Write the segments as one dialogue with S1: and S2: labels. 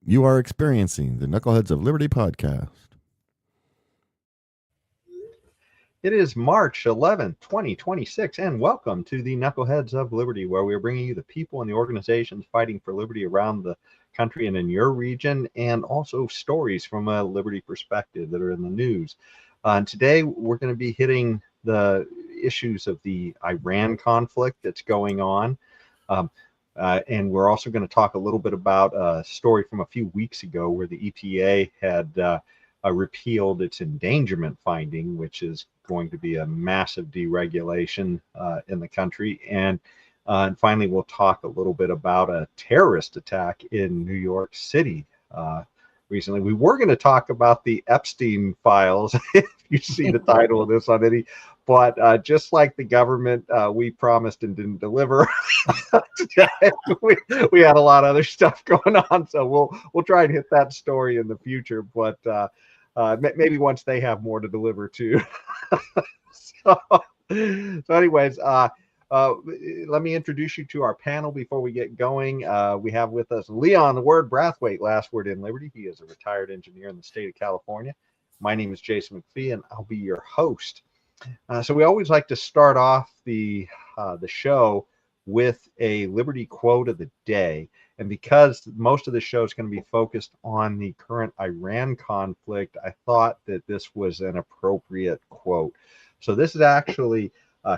S1: You are experiencing the Knuckleheads of Liberty podcast.
S2: It is March 11th, 2026, and welcome to the Knuckleheads of Liberty, where we are bringing you the people and the organizations fighting for liberty around the country and in your region, and also stories from a liberty perspective that are in the news. And today, we're going to be hitting the issues of the Iran conflict that's going on. And we're also going to talk a little bit about a story from a few weeks ago where the EPA had repealed its endangerment finding, which is going to be a massive deregulation in the country. And finally, we'll talk a little bit about a terrorist attack in New York City recently. We were going to talk about the Epstein files, if you see the title of this on any, but just like the government, we promised and didn't deliver. we had a lot of other stuff going on, so we'll try and hit that story in the future, but maybe once they have more to deliver too. so anyways, let me introduce you to our panel before we get going. We have with us Leon, the word Brathwaite, last word in Liberty. He is a retired engineer in the state of California. My name is Jason McPhee, and I'll be your host. So we always like to start off the show with a Liberty quote of the day. And because most of the show is going to be focused on the current Iran conflict, I thought that this was an appropriate quote. So this is actually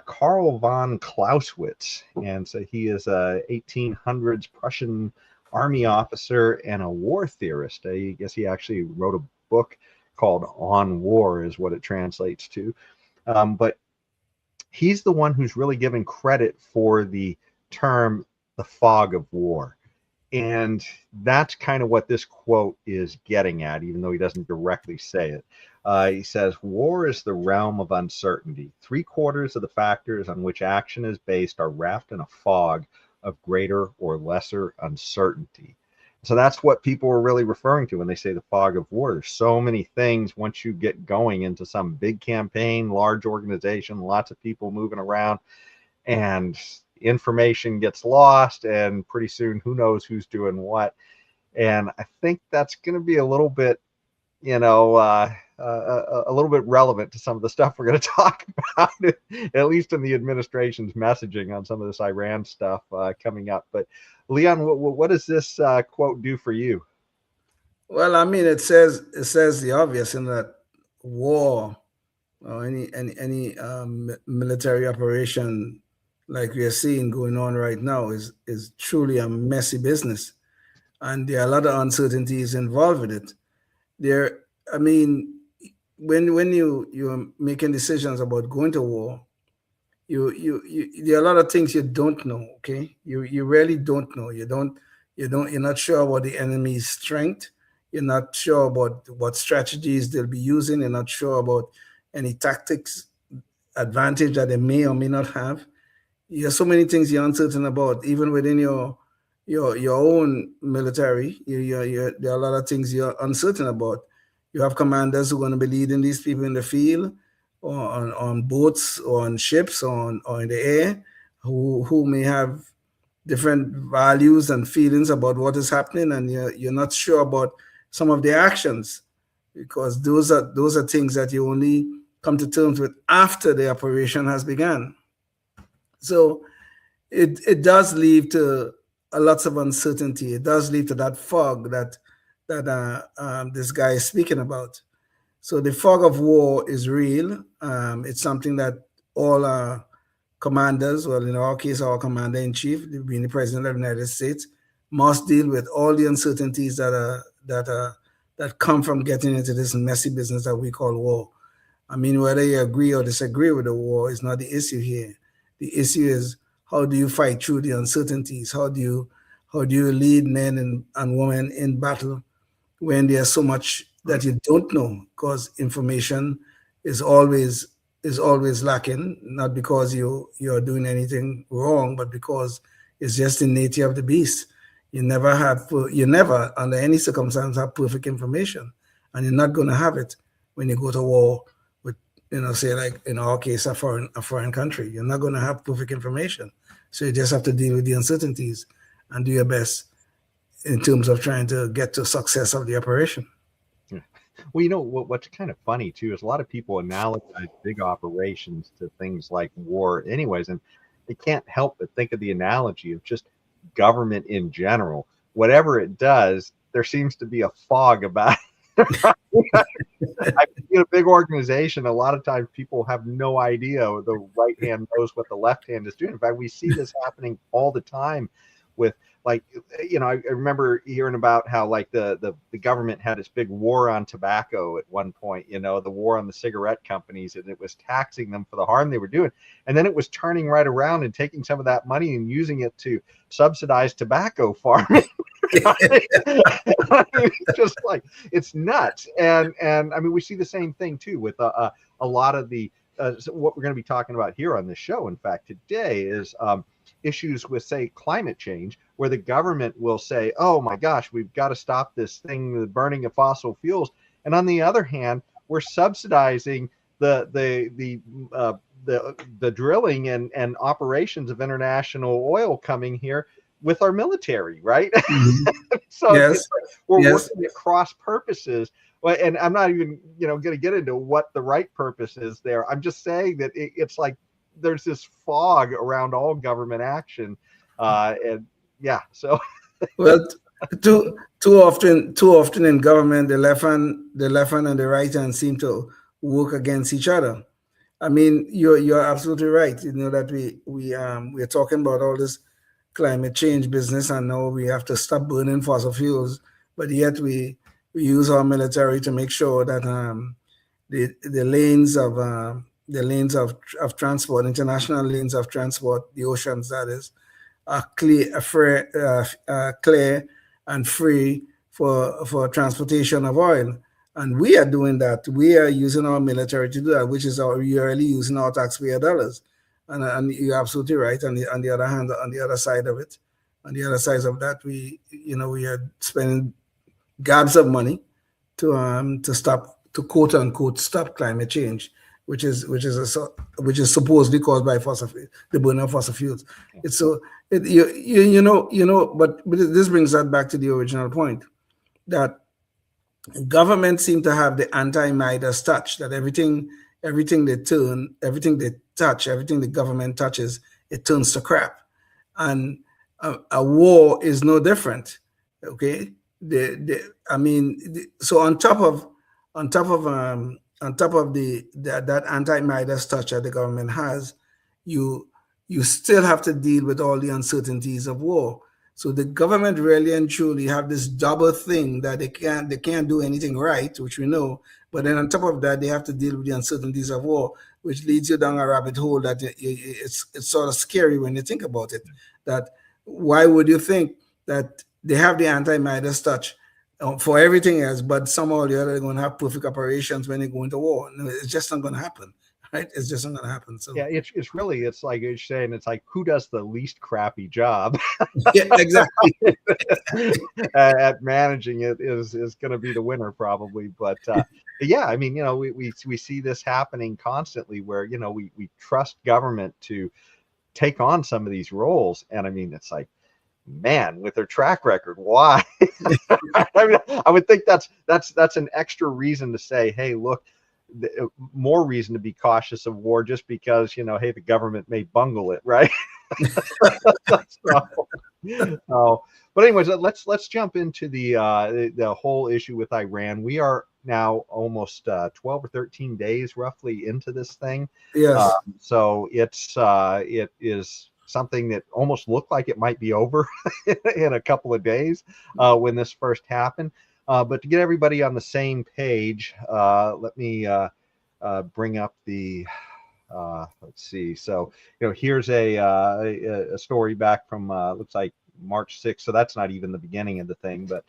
S2: Karl von Clausewitz. And so he is a 1800s Prussian Army officer and a war theorist. I guess he actually wrote a book called On War is what it translates to. But he's the one who's really given credit for the term the fog of war. And that's kind of what this quote is getting at, even though he doesn't directly say it. He says, war is the realm of uncertainty. 3/4 of the factors on which action is based are wrapped in a fog of greater or lesser uncertainty. So that's what people are really referring to when they say the fog of war. There's so many things once you get going into some big campaign, large organization, lots of people moving around, and information gets lost, and pretty soon who knows who's doing what. And I think that's going to be a little bit, a little bit relevant to some of the stuff we're going to talk about, at least in the administration's messaging on some of this Iran stuff coming up. But Leon, what does this quote do for you?
S3: Well, I mean, it says the obvious in that war or any military operation like we are seeing going on right now is truly a messy business, and there are a lot of uncertainties involved with it. I mean, when you're making decisions about going to war, you there are a lot of things you don't know. Okay, you really don't know. You're not sure about the enemy's strength. You're not sure about what strategies they'll be using. You're not sure about any tactics advantage that they may or may not have. There's so many things you're uncertain about, even within your own military. There are a lot of things you're uncertain about. You have commanders who are going to be leading these people in the field, or on boats, or on ships, or in the air, who may have different values and feelings about what is happening, and you're not sure about some of their actions, because those are things that you only come to terms with after the operation has begun. So it does lead to lots of uncertainty. It does lead to that fog that this guy is speaking about. So the fog of war is real. It's something that all our commanders, well, in our case, our commander-in-chief, being the president of the United States, must deal with all the uncertainties that come from getting into this messy business that we call war. I mean, whether you agree or disagree with the war is not the issue here. The issue is, how do you fight through the uncertainties? How do you lead men and women in battle when there's so much that you don't know? Because information is always lacking, not because you're doing anything wrong, but because it's just the nature of the beast. You never under any circumstance have perfect information, and you're not going to have it when you go to war with, say, like in our case, a foreign country. You're not going to have perfect information, so you just have to deal with the uncertainties and do your best in terms of trying to get to success of the operation.
S2: Well, what's kind of funny too is a lot of people analogize big operations to things like war anyways, and they can't help but think of the analogy of just government in general. Whatever it does, there seems to be a fog about it. In a big organization, a lot of times people have no idea the right hand knows what the left hand is doing. In fact, we see this happening all the time with, like, I remember hearing about how, like, the government had this big war on tobacco at one point, the war on the cigarette companies, and it was taxing them for the harm they were doing. And then it was turning right around and taking some of that money and using it to subsidize tobacco farming. It's just like, it's nuts. And I mean, we see the same thing too with a lot of the what we're going to be talking about here on this show, in fact, today, is issues with, say, climate change, where the government will say, oh my gosh, we've got to stop this thing, the burning of fossil fuels. And on the other hand, we're subsidizing the drilling and operations of international oil coming here with our military, right?
S3: Mm-hmm.
S2: So
S3: yes.
S2: We're working at cross purposes. Well, and I'm not even, going to get into what the right purpose is there. I'm just saying that it's like there's this fog around all government action, and yeah. So,
S3: well, too often in government, the left hand and the right hand seem to work against each other. I mean, you're absolutely right. That we're talking about all this climate change business, and now we have to stop burning fossil fuels, but yet we use our military to make sure that the lanes of transport, international lanes of transport, the oceans, that is, are clear and free for transportation of oil. And we are doing that. We are using our military to do that, which is we're really using our taxpayer dollars. And you're absolutely right. On the other hand, on the other side of that, we are spending gobs of money to stop, to quote unquote stop climate change, which is supposedly caused by the burning of fossil fuels. It's so but this brings that back to the original point, that governments seem to have the anti-Midas touch, that everything they touch, everything the government touches, it turns to crap. And a war is no different. Okay, so on top of that anti-Midas touch that the government has, you still have to deal with all the uncertainties of war. So the government really and truly have this double thing, that they can't do anything right, which we know, but then on top of that, they have to deal with the uncertainties of war, which leads you down a rabbit hole that it's sort of scary when you think about it. That why would you think that they have the anti-Midas touch for everything else, but somehow or the other they're going to have perfect operations when they go into war? No, it's just not going to happen. Right? It's just not going to happen. So
S2: yeah, it's like you're saying, it's like, who does the least crappy job?
S3: Yeah, exactly.
S2: At managing it is going to be the winner probably. But yeah, I mean, we see this happening constantly, where we trust government to take on some of these roles, and I mean, it's like, man, with their track record, why? I mean, I would think that's an extra reason to say, hey, look, more reason to be cautious of war, just because hey, the government may bungle it, right? But anyways, let's jump into the whole issue with Iran. We are now almost 12 or 13 days roughly into this thing.
S3: Yes.
S2: So it is something that almost looked like it might be over in a couple of days when this first happened. But to get everybody on the same page, let me bring up the, let's see. So, here's a story back from, looks like March 6th. So that's not even the beginning of the thing, but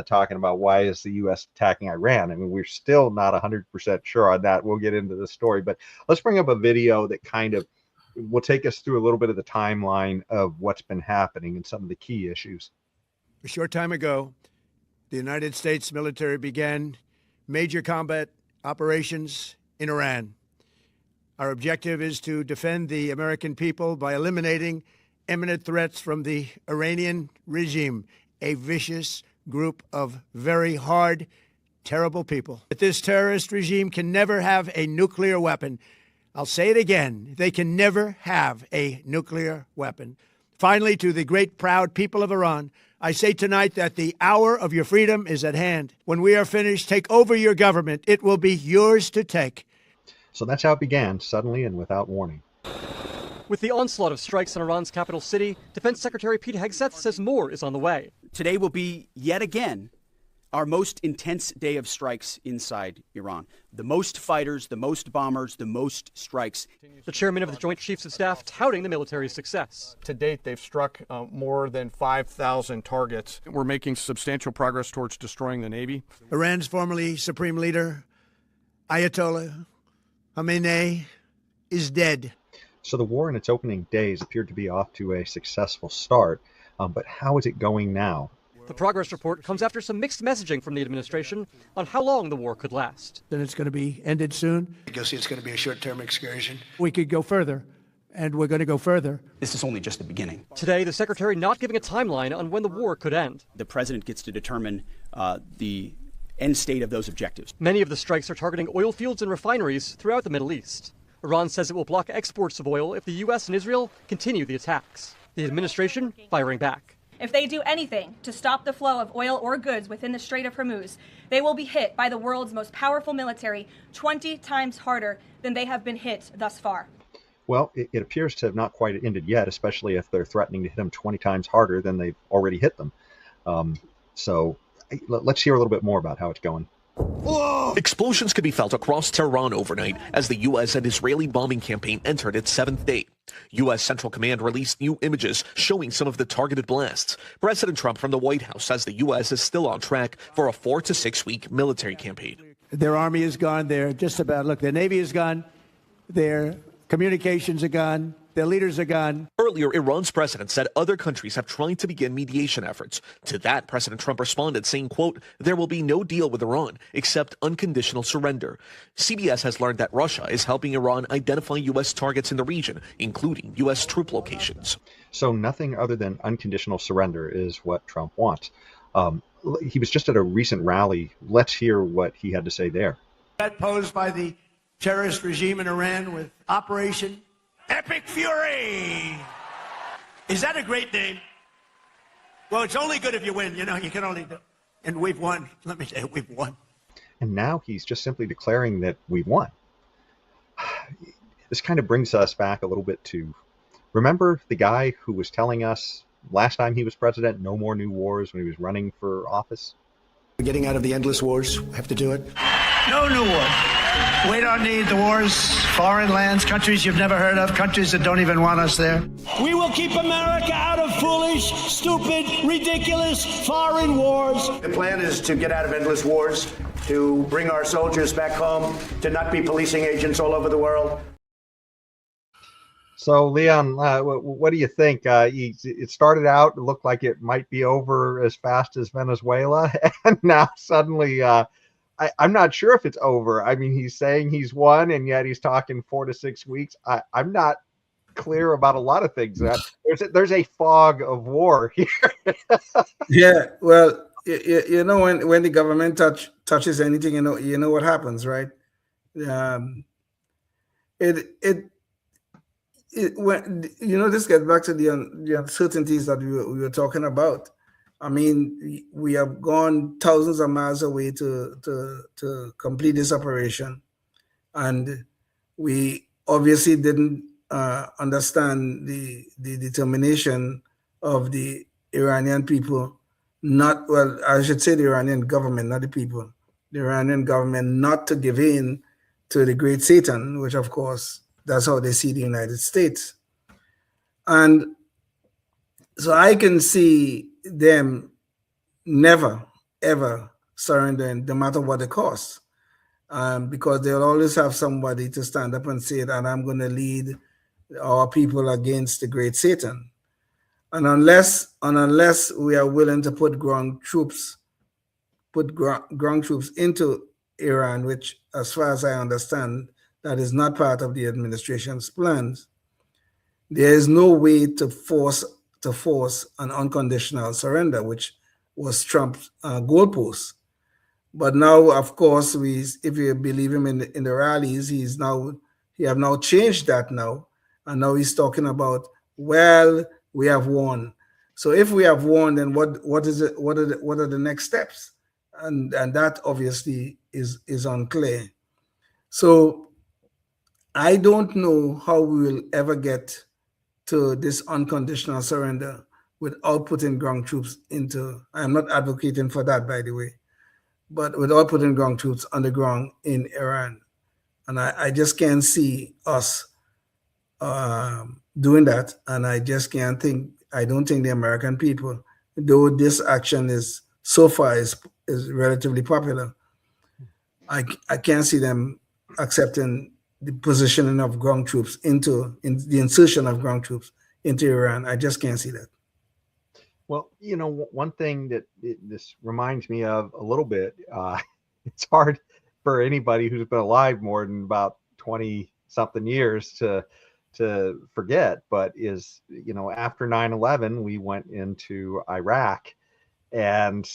S2: talking about why is the U.S. attacking Iran. I mean, we're still not 100% sure on that. We'll get into the story, but let's bring up a video that kind of will take us through a little bit of the timeline of what's been happening and some of the key issues.
S4: A short time ago, the United States military began major combat operations in Iran. Our objective is to defend the American people by eliminating imminent threats from the Iranian regime, a vicious group of very hard, terrible people. That this terrorist regime can never have a nuclear weapon. I'll say it again. They can never have a nuclear weapon. Finally, to the great, proud people of Iran, I say tonight that the hour of your freedom is at hand. When we are finished, take over your government. It will be yours to take.
S2: So that's how it began, suddenly and without warning.
S5: With the onslaught of strikes in Iran's capital city, Defense Secretary Pete Hegseth says more is on the way.
S6: Today will be, yet again, our most intense day of strikes inside Iran. The most fighters, the most bombers, the most strikes.
S5: The chairman of the Joint Chiefs of Staff touting the military's success.
S7: To date, they've struck more than 5,000 targets. We're making substantial progress towards destroying the Navy.
S4: Iran's formerly supreme leader, Ayatollah Khamenei, is dead.
S2: So the war in its opening days appeared to be off to a successful start. But how is it going now?
S5: The progress report comes after some mixed messaging from the administration on how long the war could last.
S4: Then it's going to be ended soon.
S8: I guess it's going to be a short-term excursion.
S4: We could go further, and we're going to go further.
S6: This is only just the beginning.
S5: Today, the secretary not giving a timeline on when the war could end.
S6: The president gets to determine the end state of those objectives.
S5: Many of the strikes are targeting oil fields and refineries throughout the Middle East. Iran says it will block exports of oil if the U.S. and Israel continue the attacks. The administration firing back.
S9: If they do anything to stop the flow of oil or goods within the Strait of Hormuz, they will be hit by the world's most powerful military 20 times harder than they have been hit thus far.
S2: Well, it appears to have not quite ended yet, especially if they're threatening to hit them 20 times harder than they've already hit them. So let's hear a little bit more about how it's going.
S10: Explosions could be felt across Tehran overnight as the U.S. and Israeli bombing campaign entered its seventh day. U.S. Central Command released new images showing some of the targeted blasts. President Trump from the White House says the U.S. is still on track for a 4 to 6 week military campaign.
S4: Their army is gone. They're just about, look, their Navy is gone. Their communications are gone. Their leaders are gone.
S10: Earlier, Iran's president said other countries have tried to begin mediation efforts. To that, President Trump responded saying, quote, there will be no deal with Iran except unconditional surrender. CBS has learned that Russia is helping Iran identify U.S. targets in the region, including U.S. troop locations.
S2: So nothing other than unconditional surrender is what Trump wants. He was just at a recent rally. Let's hear what he had to say there.
S4: That posed by the terrorist regime in Iran with Operation Epic Fury. Is that a great name? Well, it's only good if you win. You know, you can only do. And we've won. Let me say it, we've won.
S2: And now he's just simply declaring that we won. This kind of brings us back a little bit to, remember the guy who was telling us last time he was president, no more new wars when he was running for office?
S8: We're getting out of the endless wars. We have to do it.
S11: No new war. We don't need the wars. Foreign lands, countries you've never heard of, countries that don't even want us there.
S12: We will keep America out of foolish, stupid, ridiculous foreign wars.
S8: The plan is to get out of endless wars, to bring our soldiers back home, to not be policing agents all over the world.
S2: So, Leon, what do you think? It started out, it looked like it might be over as fast as Venezuela, and now suddenly I'm not sure if it's over. I mean, he's saying he's won, and yet he's talking 4 to 6 weeks. I'm not clear about a lot of things. There's a fog of war here.
S3: Yeah, well, you know, when the government touches anything, you know what happens, right? When this gets back to the uncertainties that we were talking about. I mean, we have gone thousands of miles away to complete this operation, and we obviously didn't understand the determination of the Iranian people. I should say the Iranian government, not the people. The Iranian government not to give in to the great Satan, which of course that's how they see the United States. And so I can see them never, ever surrendering, no matter what the cost, because they'll always have somebody to stand up and say that I'm going to lead our people against the great Satan. And unless we are willing to put ground troops into Iran, which, as far as I understand, that is not part of the administration's plans, there is no way to force an unconditional surrender, which was Trump's goalpost. But now, of course, if you believe him in the rallies, he have now changed that now, and now he's talking about, well, we have won. So if we have won, then what is it? What are the next steps? And that obviously is unclear. So I don't know how we will ever get to this unconditional surrender without putting ground troops into. I'm not advocating for that, by the way, but without putting ground troops on the ground in Iran. And I just can't see us doing that. And I just can't think, I don't think the American people, though this action is so far is relatively popular, I can't see them accepting the positioning of ground troops in the insertion of ground troops into Iran. I just can't see that.
S2: Well, you know, one thing that this reminds me of a little bit, it's hard for anybody who's been alive more than about 20 something years to forget, but is, you know, after 9/11, we went into Iraq, and,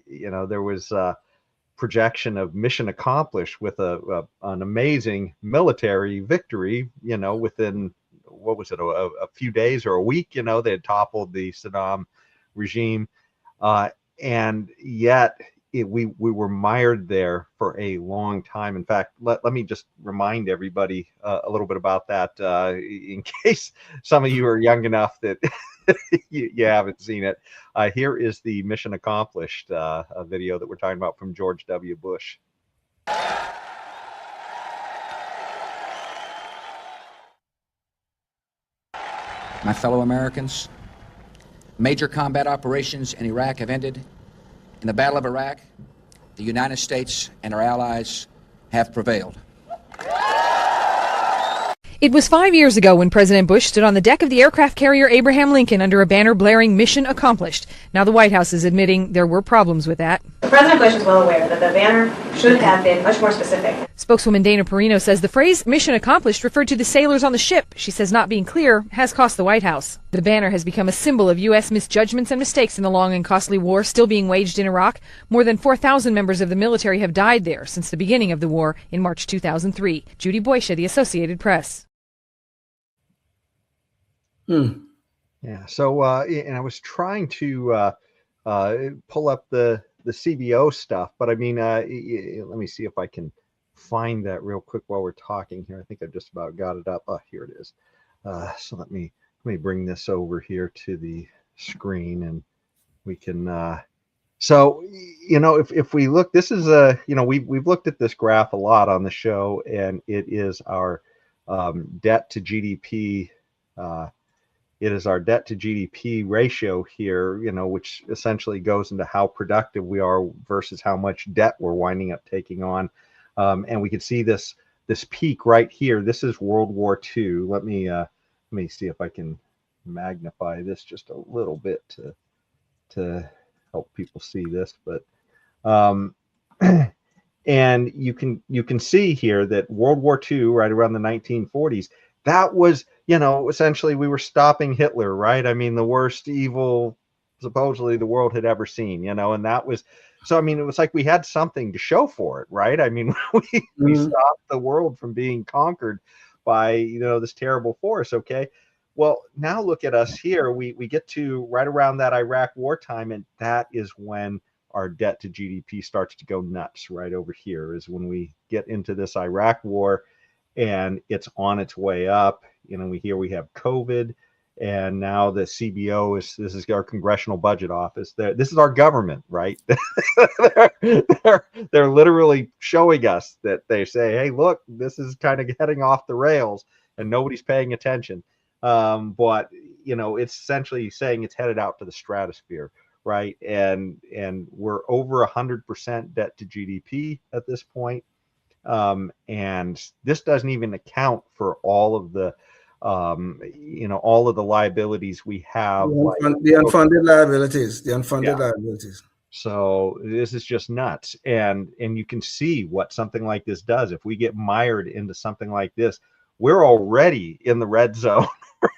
S2: you know, there was a projection of mission accomplished with an amazing military victory, you know, within, what was it, a few days or a week, you know, they had toppled the Saddam regime. And yet we were mired there for a long time. In fact, let me just remind everybody a little bit about that in case some of you are young enough that you haven't seen it. Here is the mission accomplished video that we're talking about from George W. Bush.
S13: My fellow Americans, major combat operations in Iraq have ended. In the Battle of Iraq, the United States and our allies have prevailed.
S14: It was 5 years ago when President Bush stood on the deck of the aircraft carrier Abraham Lincoln under a banner blaring "Mission Accomplished." Now the White House is admitting there were problems with that.
S15: President Bush is well aware that the banner should have been much more specific.
S14: Spokeswoman Dana Perino says the phrase "Mission Accomplished" referred to the sailors on the ship. She says not being clear has cost the White House. The banner has become a symbol of U.S. misjudgments and mistakes in the long and costly war still being waged in Iraq. More than 4,000 members of the military have died there since the beginning of the war in March 2003. Judy Boysha, The Associated Press.
S2: Yeah. So, and I was trying to pull up the CBO stuff, but I mean, let me see if I can find that real quick while we're talking here. I think I've just about got it up. Oh, here it is. So let me bring this over here to the screen, and we can. So, you know, if we look, this is you know, we've looked at this graph a lot on the show, and it is our debt to GDP. It is our debt to GDP ratio here, you know, which essentially goes into how productive we are versus how much debt we're winding up taking on. And we can see this peak right here. This is World War II. Let me see if I can magnify this just a little bit to help people see this. But and you can see here that World War II, right around the 1940s, that was, you know, essentially we were stopping Hitler, right? I mean, the worst evil supposedly the world had ever seen, you know, and that was, so I mean, it was like we had something to show for it, right? I mean, we stopped the world from being conquered by, you know, this terrible force. Okay. Well, now look at us here. We get to right around that Iraq wartime, and that is when our debt to GDP starts to go nuts. Right over here is when we get into this Iraq war, and it's on its way up. You know, we have COVID, and now the CBO this is our Congressional Budget Office. This is our government, right? they're literally showing us that they say, hey, look, this is kind of heading off the rails, and nobody's paying attention. But you know, it's essentially saying it's headed out to the stratosphere, right? And we're over 100% debt to GDP at this point. And this doesn't even account for all of the you know, all of the liabilities we have,
S3: the unfunded liabilities.
S2: So this is just nuts, and you can see what something like this does. If we get mired into something like this, we're already in the red zone,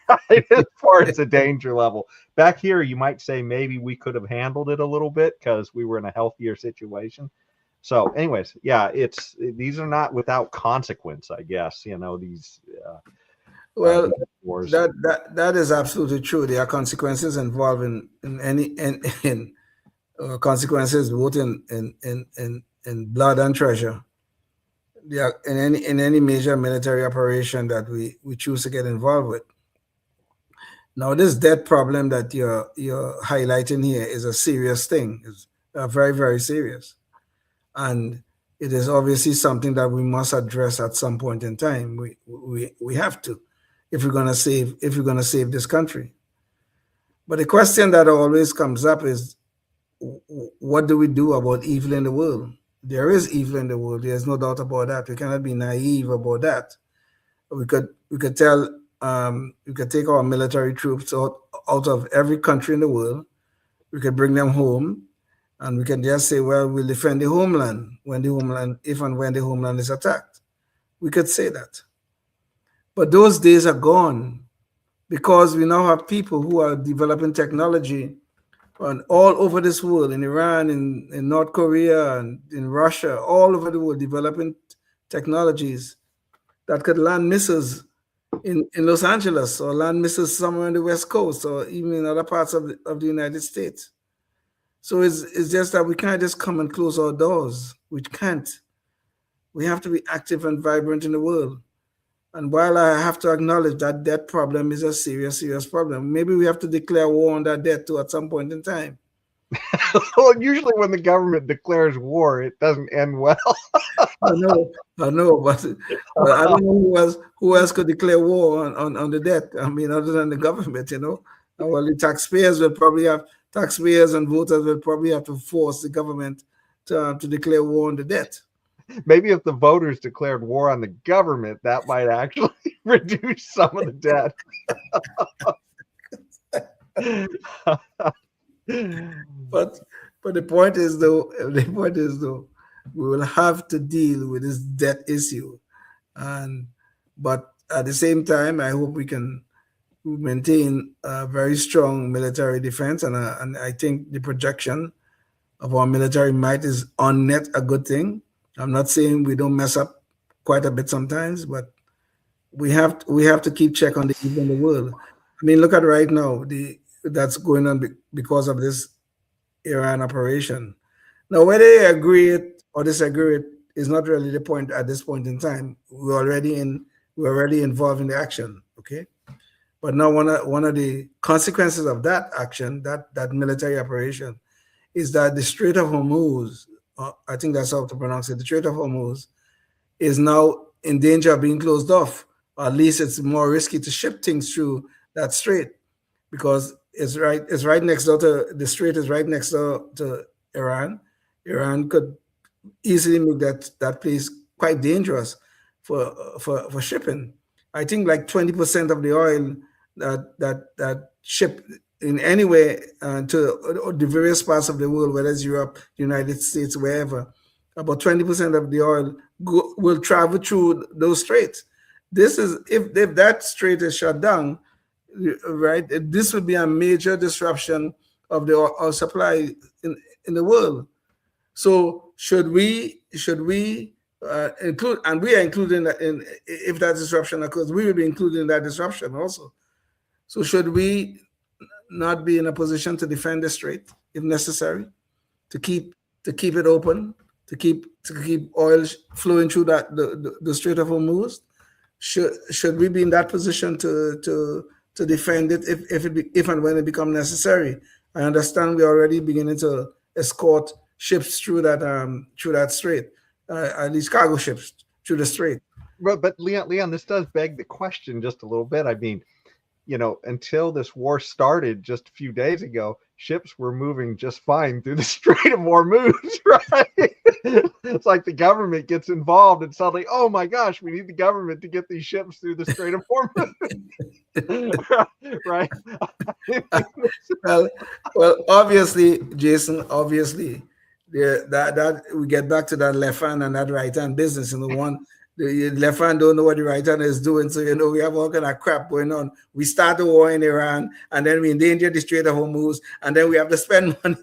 S2: right? As far as the danger level. Back here, you might say maybe we could have handled it a little bit because we were in a healthier situation. So, anyways, yeah, these are not without consequence, I guess. These.
S3: Well,
S2: wars.
S3: that is absolutely true. There are consequences involved in consequences both in blood and treasure. Yeah, in any major military operation that we choose to get involved with. Now, this debt problem that you're highlighting here is a serious thing. It's very, very serious, and it is obviously something that we must address at some point in time. We have to, if we're gonna save this country. But the question that always comes up is, what do we do about evil in the world? There is evil in the world. There's no doubt about that. We cannot be naive about that. We could take our military troops out of every country in the world. We could bring them home, and we can just say, well, we'll defend the homeland if and when the homeland is attacked. We could say that. But those days are gone, because we now have people who are developing technology all over this world, in Iran, in North Korea, and in Russia, all over the world, developing technologies that could land missiles in Los Angeles, or land missiles somewhere on the West Coast, or even in other parts of the United States. So it's just that we can't just come and close our doors. We can't. We have to be active and vibrant in the world. And while I have to acknowledge that debt problem is a serious, serious problem, maybe we have to declare war on that debt too at some point in time.
S2: Well, usually when the government declares war, it doesn't end well.
S3: I know, but I don't know who else could declare war on the debt. I mean, other than the government, Well, the taxpayers and voters will probably have to force the government to declare war on the debt.
S2: Maybe if the voters declared war on the government, that might actually reduce some of the debt.
S3: But the point is though, we will have to deal with this debt issue, but at the same time, I hope we can maintain a very strong military defense, and I think the projection of our military might is on net a good thing. I'm not saying we don't mess up quite a bit sometimes, but we have to keep check on the evil in the world. I mean, look at right now that's going on because of this Iran operation. Now, whether they agree it or disagree it is not really the point at this point in time. We're already involved in the action, okay? But now one of the consequences of that action, that military operation, is that the Strait of Hormuz, I think that's how to pronounce it, the Strait of Hormuz, is now in danger of being closed off. Or at least it's more risky to ship things through that strait, because it's right next door to the strait is right next door to Iran. Iran could easily make that place quite dangerous for shipping. I think like 20% of the oil that ship in any way to the various parts of the world, whether it's Europe, United States, wherever, about 20% of the oil will travel through those straits. This is if that strait is shut down, right? This would be a major disruption of the oil supply in the world. So should we include, and we are including that in, if that disruption occurs, we will be including that disruption also. So should we not be in a position to defend the strait if necessary, to keep it open, to keep oil flowing through the Strait of Hormuz? Should we be in that position to defend it if and when it becomes necessary? I understand we're already beginning to escort ships through that strait, at least cargo ships through the strait.
S2: But Leon, this does beg the question just a little bit. I mean, until this war started just a few days ago, ships were moving just fine through the Strait of Hormuz, right? It's like the government gets involved and suddenly, oh my gosh, we need the government to get these ships through the Strait of Hormuz. Right?
S3: well, obviously, Jason, that we get back to that left hand and that right hand business. The left hand don't know what the right hand is doing. So, we have all kind of crap going on. We start the war in Iran, and then we endanger the Strait of Hormuz, and then we have to spend money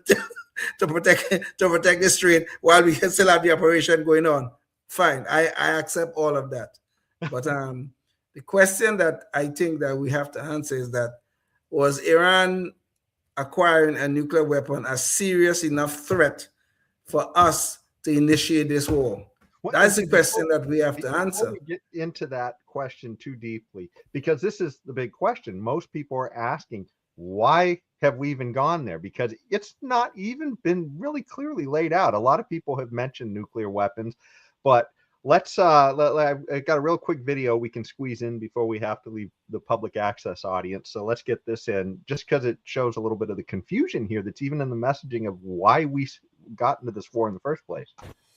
S3: to protect the strait while we still have the operation going on. Fine, I accept all of that. But the question that I think that we have to answer is that, was Iran acquiring a nuclear weapon a serious enough threat for us to initiate this war? That's the question that we have to answer.
S2: Before we get into that question too deeply, because this is the big question. Most people are asking, why have we even gone there? Because it's not even been really clearly laid out. A lot of people have mentioned nuclear weapons, but let's I got a real quick video we can squeeze in before we have to leave the public access audience. So let's get this in, just because it shows a little bit of the confusion here that's even in the messaging of why we got into this war in the first place.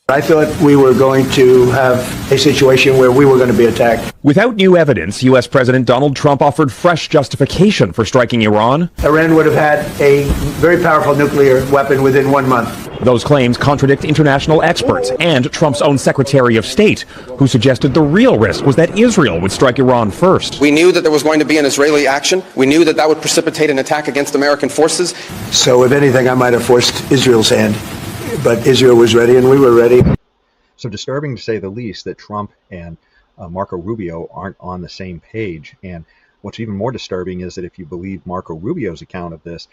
S8: I thought we were going to have a situation where we were going to be attacked.
S16: Without new evidence, U.S. President Donald Trump offered fresh justification for striking Iran.
S8: Iran would have had a very powerful nuclear weapon within 1 month.
S16: Those claims contradict international experts and Trump's own Secretary of State, who suggested the real risk was that Israel would strike Iran first.
S17: We knew that there was going to be an Israeli action. We knew that that would precipitate an attack against American forces.
S8: So if anything, I might have forced Israel's hand. But Israel was ready and we were ready.
S2: So disturbing to say the least that Trump and Marco Rubio aren't on the same page. And what's even more disturbing is that if you believe Marco Rubio's account of this,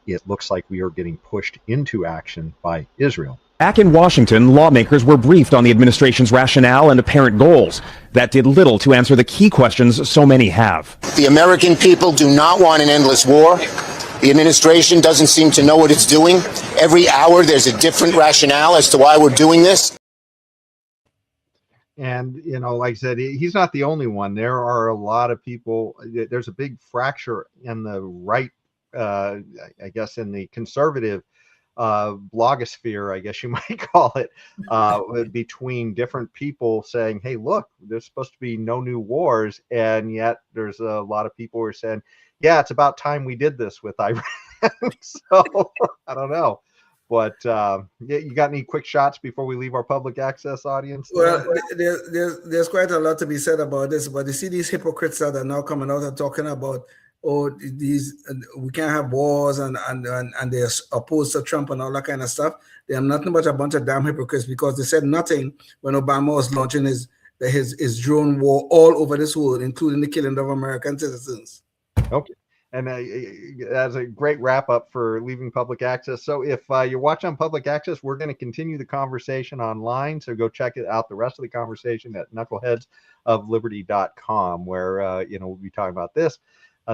S2: it looks like we are getting pushed into action by Israel.
S16: Back in Washington, lawmakers were briefed on the administration's rationale and apparent goals. That did little to answer the key questions so many have.
S18: The American people do not want an endless war. The administration doesn't seem to know what it's doing. Every hour there's a different rationale as to why we're doing this.
S2: And, like I said, he's not the only one. There are a lot of people. There's a big fracture in the right, I guess, in the conservative blogosphere, I guess you might call it, between different people saying, hey, look, there's supposed to be no new wars. And yet there's a lot of people who are saying, yeah, it's about time we did this with Iran. So I don't know. But you got any quick shots before we leave our public access audience?
S3: Well, there's quite a lot to be said about this. But you see these hypocrites that are now coming out and talking about, these we can't have wars and they're opposed to Trump and all that kind of stuff. They are nothing but a bunch of damn hypocrites, because they said nothing when Obama was launching his drone war all over this world, including the killing of American citizens.
S2: Okay. And that's a great wrap up for leaving public access. So if you're watching on public access, we're going to continue the conversation online. So go check it out, the rest of the conversation at knuckleheadsofliberty.com, where, we'll be talking about this,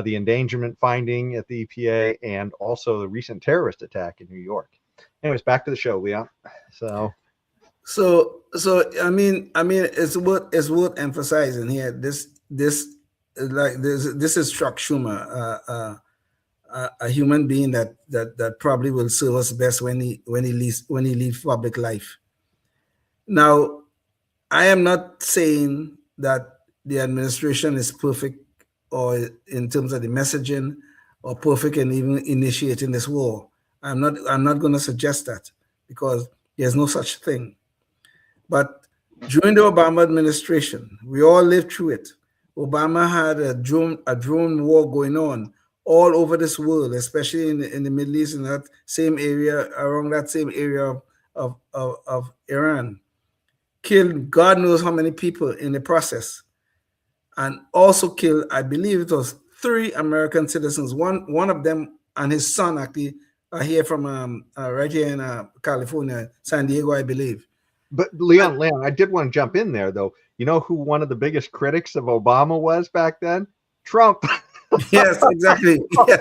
S2: the endangerment finding at the EPA, and also the recent terrorist attack in New York. Anyways, back to the show, Leon. So I mean, it's worth emphasizing here. This is Chuck Schumer, a human being that probably will serve us best when he leaves public life. Now, I am not saying that the administration is perfect, or in terms of the messaging, or perfect in even initiating this war. I'm not going to suggest that, because there's no such thing. But during the Obama administration, we all lived through it. Obama had a drone war going on all over this world, especially in the Middle East, in that same area, around that same area of Iran. Killed God knows how many people in the process, and also killed, I believe it was 3 American citizens. One of them and his son actually are here from right here in California, San Diego, I believe. But Leon, I did want to jump in there, though. You know who one of the biggest critics of Obama was back then? Trump.
S3: Yes, exactly. Yes,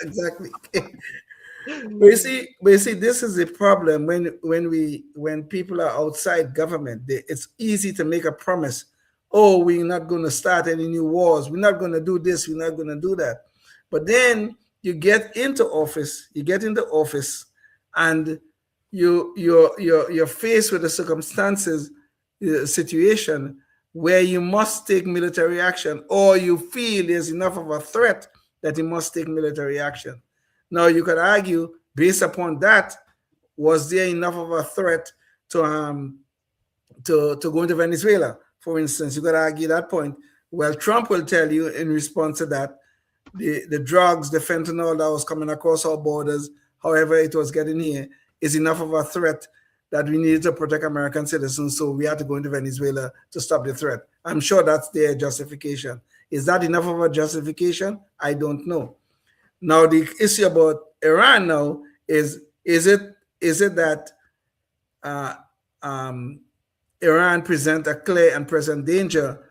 S3: exactly. But you see, this is the problem when people are outside government. It's easy to make a promise. Oh, we're not going to start any new wars. We're not going to do this. We're not going to do that. But then you get into office. And you're faced with the circumstances, situation where you must take military action, or you feel there's enough of a threat that you must take military action. Now, you could argue, based upon that, was there enough of a threat to to go into Venezuela. For instance, you got to argue that point. Well, Trump will tell you in response to that, the drugs, the fentanyl that was coming across our borders, however it was getting here, is enough of a threat that we needed to protect American citizens, so we had to go into Venezuela to stop the threat. I'm sure that's their justification. Is that enough of a justification? I don't know. Now, the issue about Iran now is it that Iran present a clear and present danger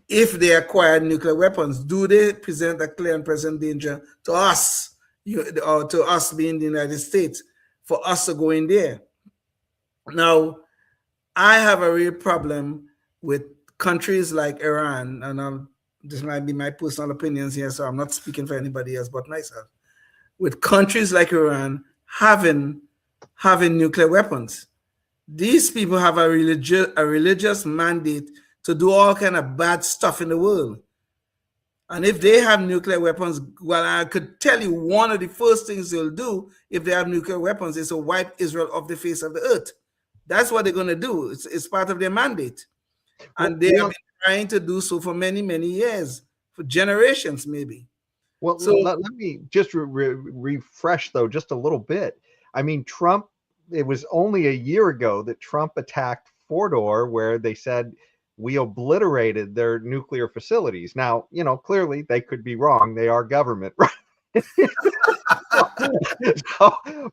S3: if they acquire nuclear weapons? Do they present a clear and present danger to us, or to us being the United States, for us to go in there? Now, I have a real problem with countries like Iran, and this might be my personal opinions here, so I'm not speaking for anybody else but myself. With countries like Iran having nuclear weapons, these people have a religious mandate to do all kind of bad stuff in the world. And if they have nuclear weapons, well, I could tell you one of the first things they'll do if they have nuclear weapons is to wipe Israel off the face of the earth. That's what they're going to do. It's part of their mandate. And they have been trying to do so for many, many years, for generations maybe.
S2: Well, so let me just refresh, though, just a little bit. I mean, Trump, it was only a year ago that Trump attacked Fordow, where they said we obliterated their nuclear facilities. Now, you know, clearly they could be wrong. They are government, right?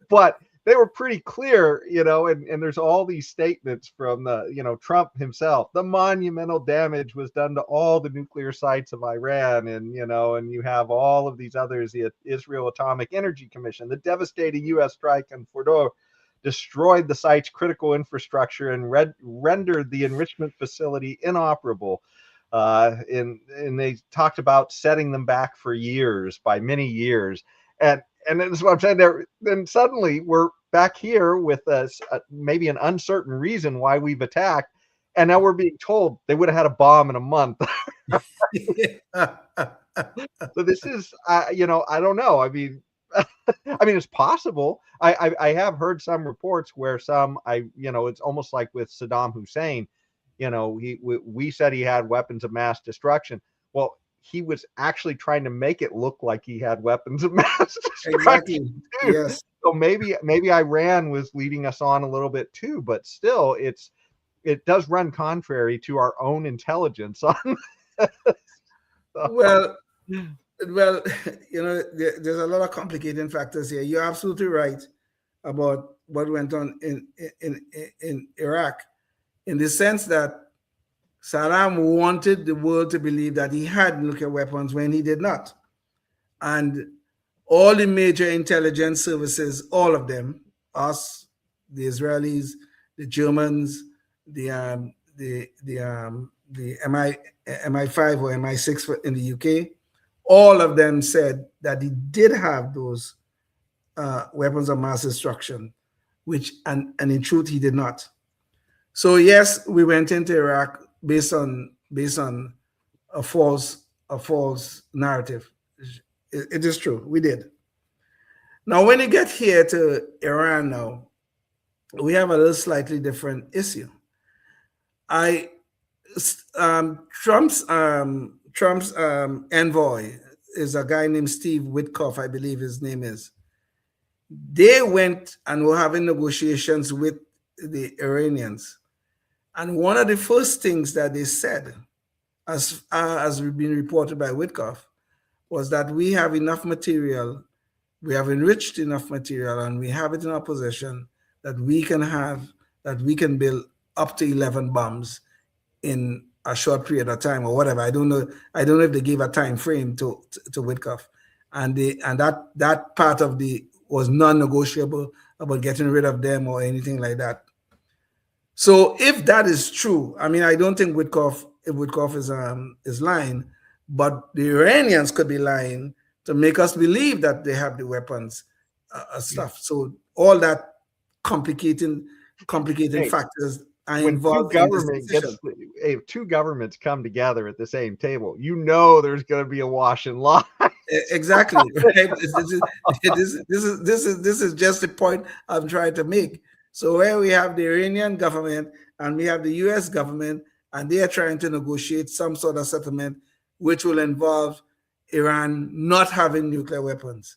S2: But they were pretty clear, you know, and there's all these statements from Trump himself. The monumental damage was done to all the nuclear sites of Iran, and you have all of these others, the Israel Atomic Energy Commission, the devastating U.S. strike on Fordow destroyed the site's critical infrastructure and rendered the enrichment facility inoperable. And they talked about setting them back for years, by many years. And that's what I'm saying there. Then suddenly we're back here with maybe an uncertain reason why we've attacked. And now we're being told they would have had a bomb in a month. So this is, I don't know. I mean, it's possible. I have heard some reports where it's almost like with Saddam Hussein, we said he had weapons of mass destruction. Well, he was actually trying to make it look like he had weapons of mass destruction.
S3: Exactly. Yes.
S2: So maybe Iran was leading us on a little bit too, but still it does run contrary to our own intelligence on
S3: Well, there's a lot of complicating factors here. You're absolutely right about what went on in Iraq, in the sense that Saddam wanted the world to believe that he had nuclear weapons when he did not. And all the major intelligence services, all of them, us, the Israelis, the Germans, the MI5 or MI6 in the UK, all of them said that he did have those weapons of mass destruction, and in truth he did not. So yes, we went into Iraq based on a false narrative. It is true, we did. Now, when you get here to Iran now, we have a little slightly different issue. Trump's envoy is a guy named Steve Witkoff, I believe his name is. They went and were having negotiations with the Iranians. And one of the first things that they said, as we've been reported by Witkoff, was that we have enough material, we have enriched enough material, and we have it in our possession that we can build up to 11 bombs in a short period of time or whatever. I don't know if they gave a time frame to Witkoff, and that part of was non-negotiable about getting rid of them or anything like that. So if that is true, I mean, I don't think Witkoff is lying, but the Iranians could be lying to make us believe that they have the weapons stuff. So all that complicating factors are involved.
S2: If two governments come together at the same table, there's going to be a wash and lie.
S3: Exactly. Right? This is just the point I'm trying to make. So where we have the Iranian government and we have the US government, and they are trying to negotiate some sort of settlement which will involve Iran not having nuclear weapons.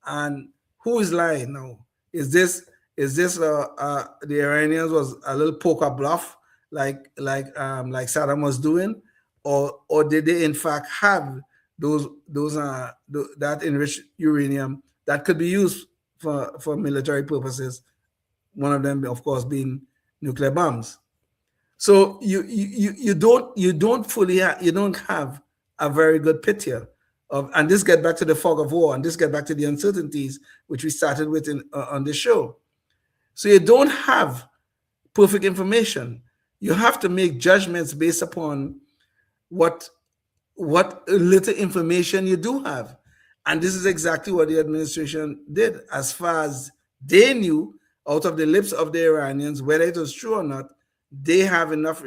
S3: And who is lying now? Is this the Iranians was a little poker bluff like Saddam was doing, or did they in fact have that enriched uranium that could be used for military purposes? One of them, of course, being nuclear bombs. So you don't have a very good picture of, and this gets back to the fog of war, and this gets back to the uncertainties which we started with on this show. So you don't have perfect information. You have to make judgments based upon what little information you do have. And this is exactly what the administration did. As far as they knew, out of the lips of the Iranians, whether it was true or not, they have enough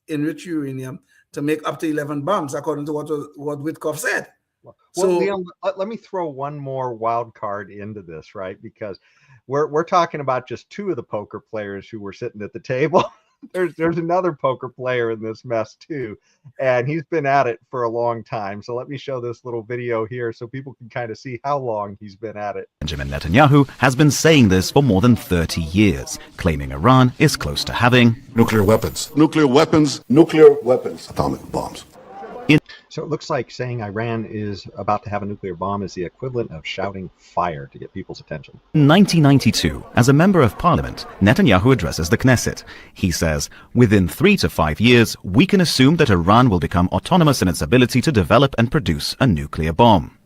S3: enriched uranium to make up to 11 bombs, according to what Witkoff said.
S2: Well, Liam, let me throw one more wild card into this, right? Because we're talking about just two of the poker players who were sitting at the table. There's another poker player in this mess too, and he's been at it for a long time. So let me show this little video here so people can kind of see how long he's been at it.
S19: Benjamin Netanyahu has been saying this for more than 30 years, claiming Iran is close to having
S20: nuclear weapons, atomic bombs.
S2: So it looks like saying Iran is about to have a nuclear bomb is the equivalent of shouting fire to get people's attention.
S19: In 1992, as a member of parliament, Netanyahu addresses the Knesset. He says, within 3 to 5 years, we can assume that Iran will become autonomous in its ability to develop and produce a nuclear bomb.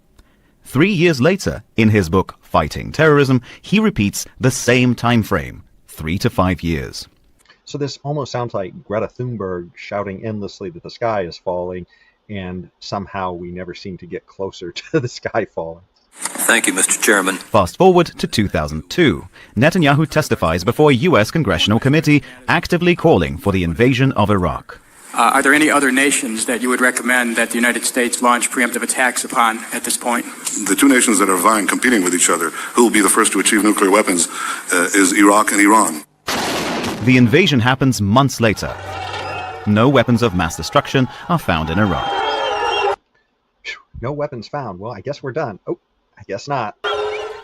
S19: 3 years later, in his book, Fighting Terrorism, he repeats the same time frame, 3 to 5 years.
S2: So this almost sounds like Greta Thunberg shouting endlessly that the sky is falling, and somehow we never seem to get closer to the sky falling.
S19: Thank you, Mr. Chairman. Fast forward to 2002. Netanyahu testifies before a U.S. congressional committee actively calling for the invasion of Iraq.
S21: Are there any other nations that you would recommend that the United States launch preemptive attacks upon at this point?
S20: The two nations that are vying, competing with each other, who will be the first to achieve nuclear weapons, is Iraq and Iran.
S19: The invasion happens months later. No weapons of mass destruction are found in Iraq.
S2: No weapons found. Well, I guess we're done. Oh, I guess not.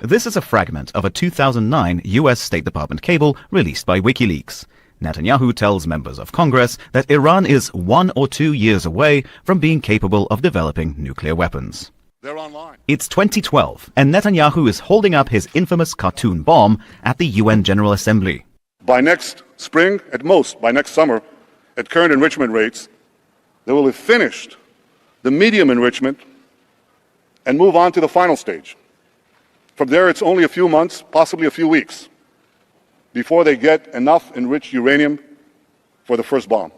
S19: This is a fragment of a 2009 U.S. State Department cable released by WikiLeaks. Netanyahu tells members of Congress that Iran is 1 or 2 years away from being capable of developing nuclear weapons.
S20: They're online.
S19: It's 2012, and Netanyahu is holding up his infamous cartoon bomb at the UN General Assembly.
S20: By next spring, at most, by next summer, at current enrichment rates, they will have finished the medium enrichment and move on to the final stage. From there, it's only a few months, possibly a few weeks, before they get enough enriched uranium for the first bomb.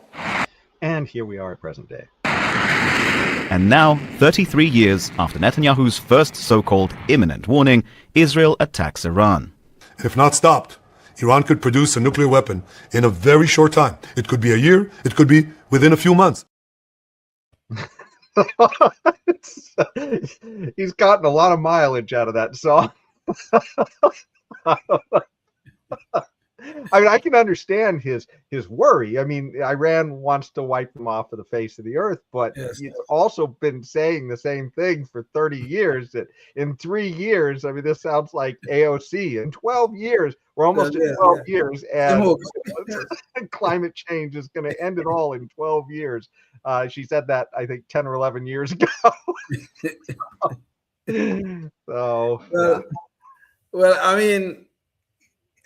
S2: And here we are at present day.
S19: And now, 33 years after Netanyahu's first so-called imminent warning, Israel attacks Iran.
S20: If not stopped, Iran could produce a nuclear weapon in a very short time. It could be a year, it could be within a few months.
S2: He's gotten a lot of mileage out of that song. I mean, I can understand his worry. I mean, Iran wants to wipe them off of the face of the earth, but he's also been saying the same thing for 30 years, that in 3 years, I mean, this sounds like AOC. In 12 years, we're almost at 12 years, and climate change is going to end it all in 12 years. She said that, I think, 10 or 11 years ago. So,
S3: well, I mean,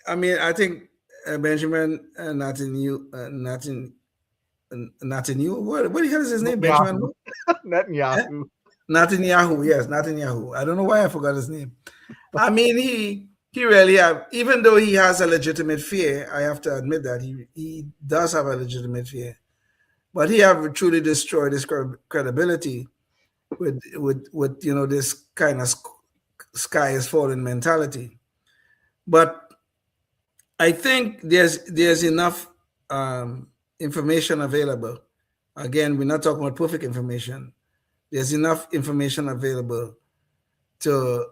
S3: I think Benjamin Netanyahu. What the hell is his name? Benjamin
S2: Netanyahu.
S3: Netanyahu, yes, Netanyahu. I don't know why I forgot his name. I mean, he really have, even though he has a legitimate fear, I have to admit that he does have a legitimate fear, but he have truly destroyed his credibility with this kind of sky is falling mentality. But I think there's enough information available. Again, we're not talking about perfect information. There's enough information available to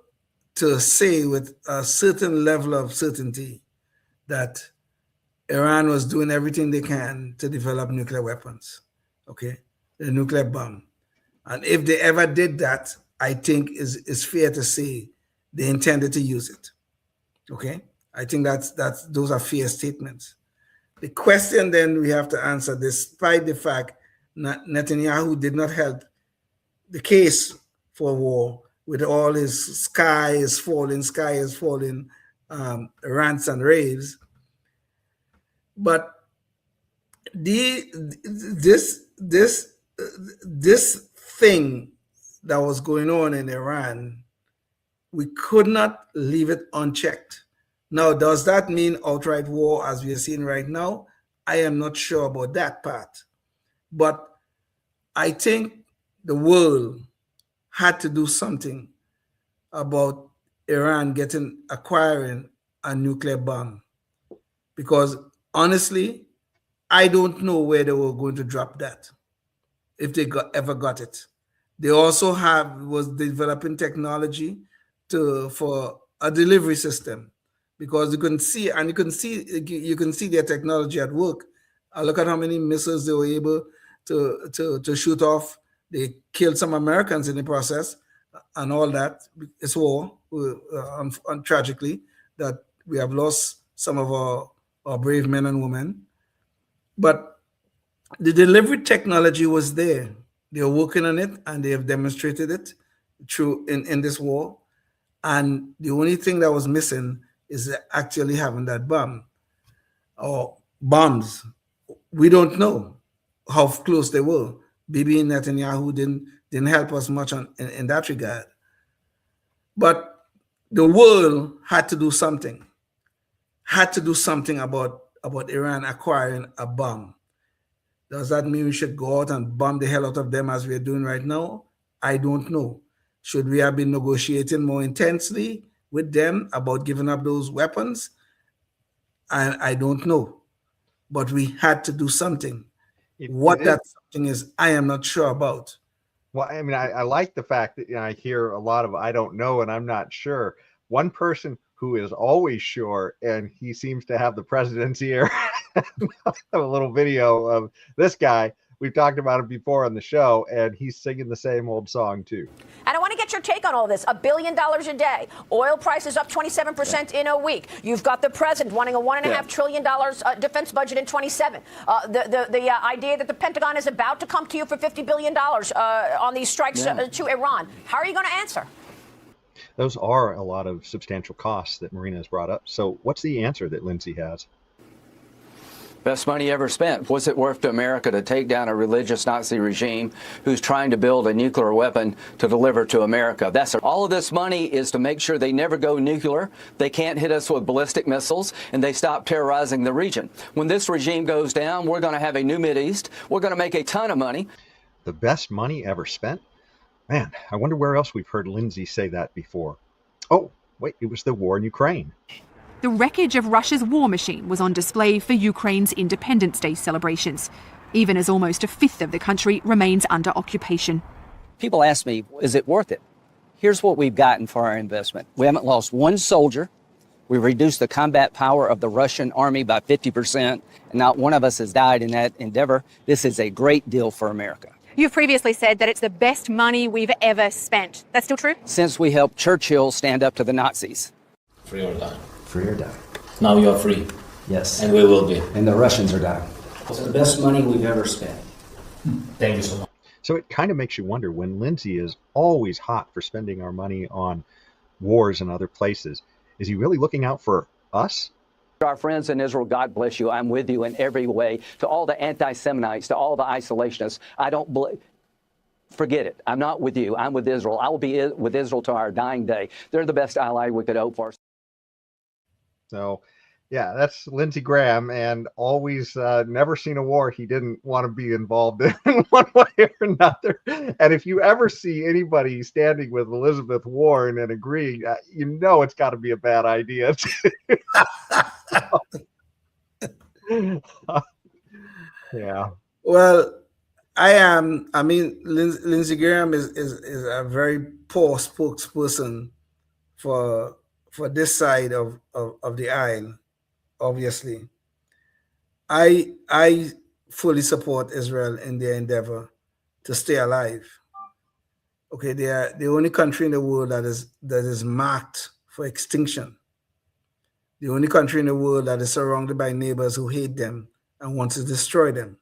S3: say with a certain level of certainty that Iran was doing everything they can to develop nuclear weapons, okay, the nuclear bomb. And if they ever did that, I think it's fair to say they intended to use it, okay? I think those are fair statements. The question then we have to answer, despite the fact Netanyahu did not help the case for war with all his sky is falling rants and raves, but this thing that was going on in Iran, we could not leave it unchecked. Now, does that mean outright war as we are seeing right now? I am not sure about that part. But I think the world had to do something about Iran acquiring a nuclear bomb. Because honestly, I don't know where they were going to drop that, if they ever got it. They also was developing technology for a delivery system, because you can see their technology at work. Look at how many missiles they were able to shoot off. They killed some Americans in the process, and all that. It's war, and tragically, that we have lost some of our brave men and women. But the delivery technology was there. They were working on it, and they have demonstrated it in this war. And the only thing that was missing is actually having that bomb or bombs. We don't know how close they were. Bibi Netanyahu didn't help us much in that regard. But the world had to do something. Had to do something about Iran acquiring a bomb. Does that mean we should go out and bomb the hell out of them as we're doing right now? I don't know. Should we have been negotiating more intensely with them about giving up those weapons? I don't know. But we had to do something. What that something is, I am not sure about.
S2: Well, I mean, I like the fact that I hear a lot of I don't know and I'm not sure. One person who is always sure, and he seems to have the president's ear. I have a little video of this guy. We've talked about him before on the show, and he's singing the same old song too.
S1: And I want to get your take on all this. $1 billion a day. Oil prices up 27% in a week. You've got the president wanting a $1.5 trillion defense budget in 27. The idea that the Pentagon is about to come to you for $50 billion on these strikes to Iran. How are you going to answer?
S2: Those are a lot of substantial costs that Marina has brought up. So what's the answer that Lindsay has?
S22: Best money ever spent. What's it worth to America to take down a religious Nazi regime who's trying to build a nuclear weapon to deliver to America? All of this money is to make sure they never go nuclear, they can't hit us with ballistic missiles, and they stop terrorizing the region. When this regime goes down, we're going to have a new Mideast. We're going to make a ton of money.
S2: The best money ever spent? Man, I wonder where else we've heard Lindsay say that before. Oh, wait, it was the war in Ukraine.
S23: The wreckage of Russia's war machine was on display for Ukraine's Independence Day celebrations, even as almost a fifth of the country remains under occupation.
S24: People ask me, is it worth it? Here's what we've gotten for our investment. We haven't lost one soldier. We reduced the combat power of the Russian army by 50%, and not one of us has died in that endeavor. This is a great deal for America.
S23: You've previously said that it's the best money we've ever spent. That's still true?
S24: Since we helped Churchill stand up to the Nazis.
S25: Free or die.
S24: Free or die.
S25: Now you are free.
S24: Yes.
S25: And we will be.
S24: And the Russians are dying. It's the best money we've ever spent.
S25: Thank you so much.
S2: So it kind of makes you wonder, when Lindsay is always hot for spending our money on wars in other places, is he really looking out for us?
S22: Our friends in Israel, God bless you. I'm with you in every way. To all the anti-Seminites, to all the isolationists, I don't believe. Forget it. I'm not with you. I'm with Israel. I will be with Israel to our dying day. They're the best ally we could hope for.
S2: So, yeah, that's Lindsey Graham, and always never seen a war he didn't want to be involved in one way or another. And if you ever see anybody standing with Elizabeth Warren and agreeing, you know it's got to be a bad idea. Yeah.
S3: Well, I mean, Lindsey Graham is a very poor spokesperson for this side of the aisle obviously. I fully support Israel in their endeavor to stay alive. Okay, they are the only country in the world that is marked for extinction. The only country in the world that is surrounded by neighbors who hate them and want to destroy them.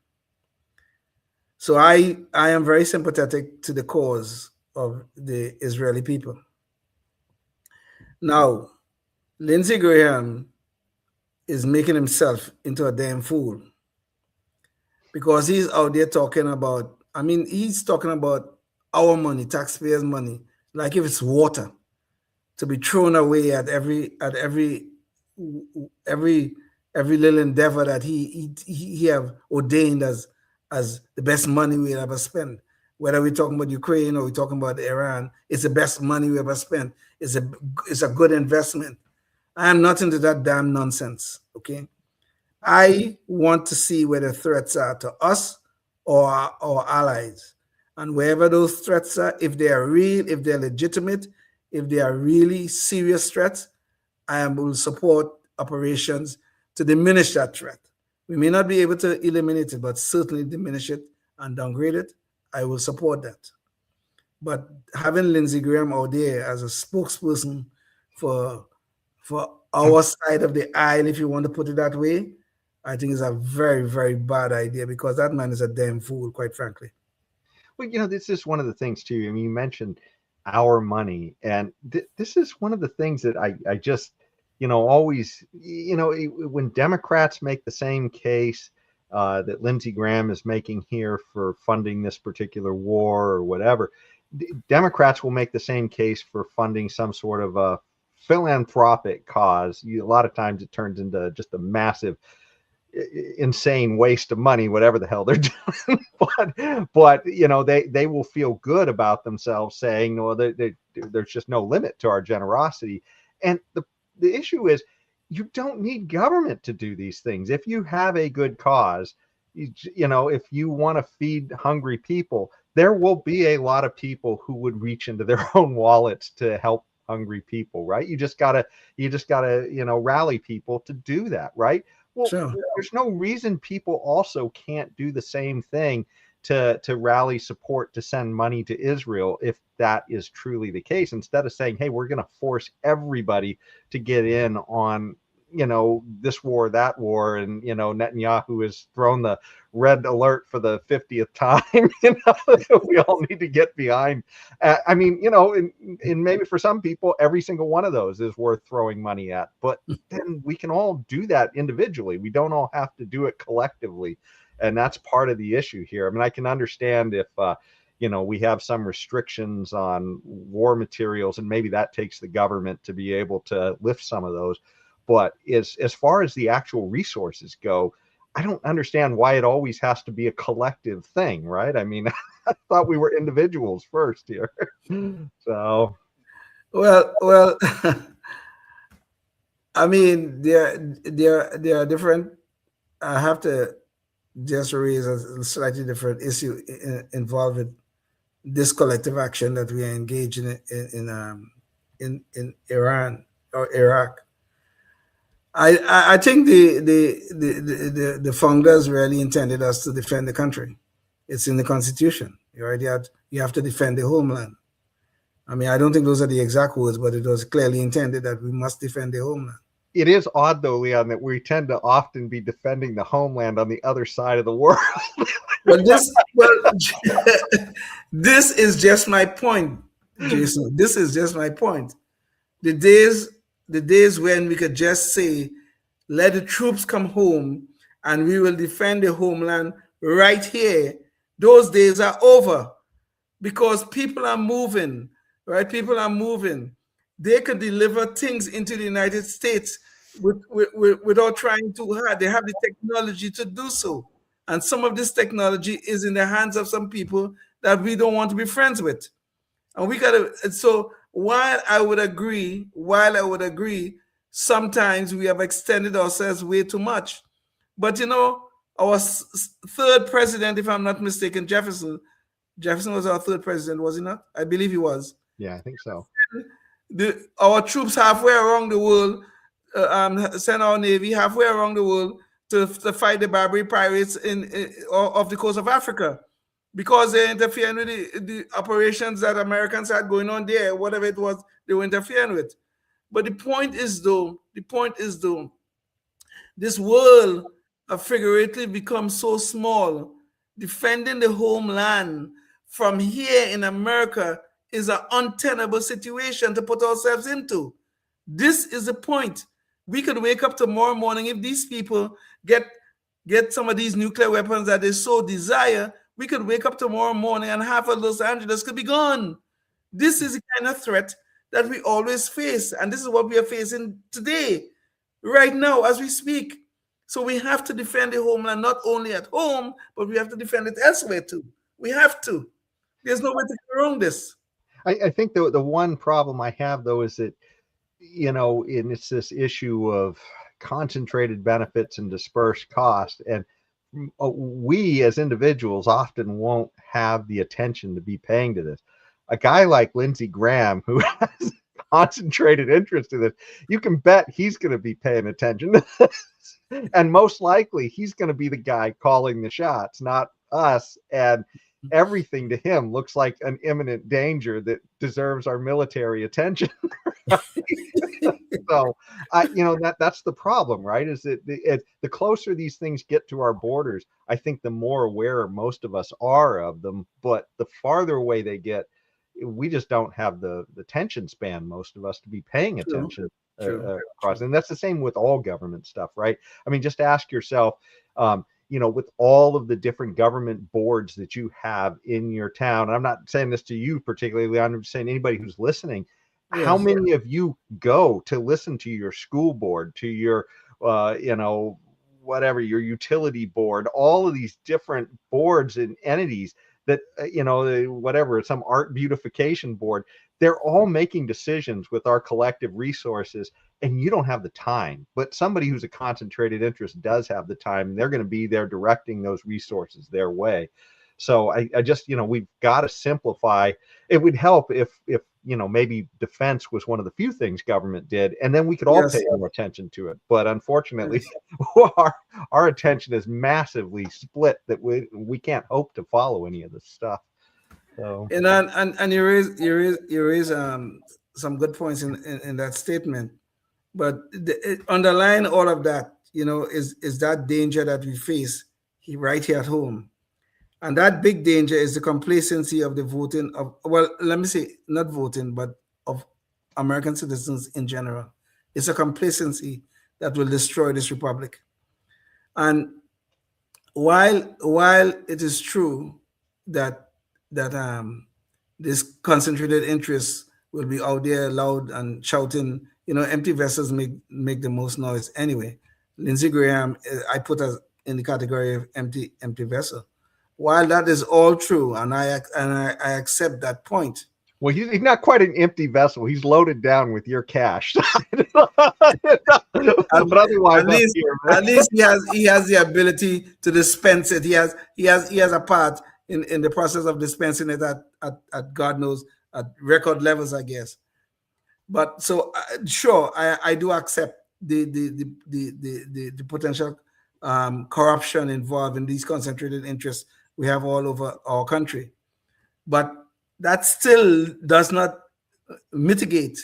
S3: So I am very sympathetic to the cause of the Israeli people. Now, Lindsey Graham is making himself into a damn fool because he's out there talking about, I mean, he's talking about our money, taxpayers' money, like if it's water to be thrown away at every little endeavor that he have ordained as the best money we ever spent. Whether we're talking about Ukraine or we're talking about Iran, it's the best money we ever spent. It's a good investment. I am not into that damn nonsense, okay? I want to see where the threats are to us or our allies. And wherever those threats are, if they are real, if they're legitimate, if they are really serious threats, I will support operations to diminish that threat. We may not be able to eliminate it, but certainly diminish it and downgrade it. I will support that. But having Lindsey Graham out there as a spokesperson for our side of the aisle, if you want to put it that way, I think is a very, very bad idea because that man is a damn fool, quite frankly.
S2: Well, this is one of the things too. I mean, you mentioned our money, and this is one of the things that I just, always, when Democrats make the same case that Lindsey Graham is making here for funding this particular war or whatever, Democrats will make the same case for funding some sort of a philanthropic cause. A lot of times it turns into just a massive, insane waste of money, whatever the hell they're doing. but they will feel good about themselves saying, no, there's just no limit to our generosity. And the issue is, you don't need government to do these things. If you have a good cause, if you want to feed hungry people, there will be a lot of people who would reach into their own wallets to help hungry people, right? You just gotta rally people to do that, right? Well, sure. There's no reason people also can't do the same thing to rally support to send money to Israel if that is truly the case, instead of saying, hey, we're going to force everybody to get in on this war, that war, and Netanyahu has thrown the red alert for the 50th time. We all need to get behind. I mean, and maybe for some people, every single one of those is worth throwing money at. But then we can all do that individually. We don't all have to do it collectively, and that's part of the issue here. I mean, I can understand if we have some restrictions on war materials, and maybe that takes the government to be able to lift some of those. But as far as the actual resources go, I don't understand why it always has to be a collective thing, right? I mean, I thought we were individuals first here. So,
S3: well, I mean, there are different. I have to just raise a slightly different issue involved with this collective action that we are engaged in Iran or Iraq. I think the founders really intended us to defend the country. It's in the Constitution. You have to defend the homeland. I mean, I don't think those are the exact words, but it was clearly intended that we must defend the homeland.
S2: It is odd, though, Leon, that we tend to often be defending the homeland on the other side of the world.
S3: This is just my point, Jason. This is just my point. The days when we could just say, let the troops come home and we will defend the homeland right here, those days are over because people are moving, right? People are moving. They could deliver things into the United States without trying too hard. They have the technology to do so. And some of this technology is in the hands of some people that we don't want to be friends with. And we got to, so while I would agree, sometimes we have extended ourselves way too much. But our third president, if I'm not mistaken, Jefferson was our third president, was he not? I believe he was.
S2: Yeah, I think so.
S3: Our troops halfway around the world send our navy halfway around the world to fight the Barbary pirates off the coast of Africa, because they're interfering with the operations that Americans had going on there, whatever it was they were interfering with. But the point is though, this world figuratively becomes so small. Defending the homeland from here in America is an untenable situation to put ourselves into. This is the point. We could wake up tomorrow morning, if these people get some of these nuclear weapons that they so desire, we could wake up tomorrow morning and half of Los Angeles could be gone. This is the kind of threat that we always face, and this is what we are facing today, right now, as we speak. So we have to defend the homeland, not only at home, but we have to defend it elsewhere too. We have to. There's no way to go around this.
S2: I think the one problem I have, though, is that, and it's this issue of concentrated benefits and dispersed cost. And we as individuals often won't have the attention to be paying to this. A guy like Lindsey Graham, who has concentrated interest in this, you can bet he's going to be paying attention to this. And most likely he's going to be the guy calling the shots, not us. And everything to him looks like an imminent danger that deserves our military attention. So, that's the problem, right? Is that the closer these things get to our borders, I think the more aware most of us are of them. But the farther away they get, we just don't have the attention span, most of us, to be paying attention. Across. And that's the same with all government stuff, right? I mean, just ask yourself, with all of the different government boards that you have in your town, and I'm not saying this to you particularly, I'm just saying anybody who's listening, how many of you go to listen to your school board, to your, whatever, your utility board, all of these different boards and entities that, whatever, some art beautification board, they're all making decisions with our collective resources, and you don't have the time. But somebody who's a concentrated interest does have the time, and they're going to be there directing those resources their way. So I just, we've got to simplify. It would help if maybe defense was one of the few things government did, and then we could all pay more attention to it. But unfortunately, our attention is massively split that we can't hope to follow any of this stuff. So.
S3: And you raise some good points in that statement, but underlying all of that, is that danger that we face right here at home. And that big danger is the complacency of the voting of, well, let me say, not voting, but of American citizens in general. It's a complacency that will destroy this republic. And while it is true that this concentrated interest will be out there loud and shouting, empty vessels make the most noise anyway. Lindsey Graham, I put us in the category of empty vessel. While that is all true, and I accept that point.
S2: Well, he's not quite an empty vessel. He's loaded down with your cash. But otherwise,
S3: at least he has the ability to dispense it. He has a part in the process of dispensing it at God knows, at record levels, I guess. But so sure, I do accept the potential corruption involved in these concentrated interests we have all over our country. But that still does not mitigate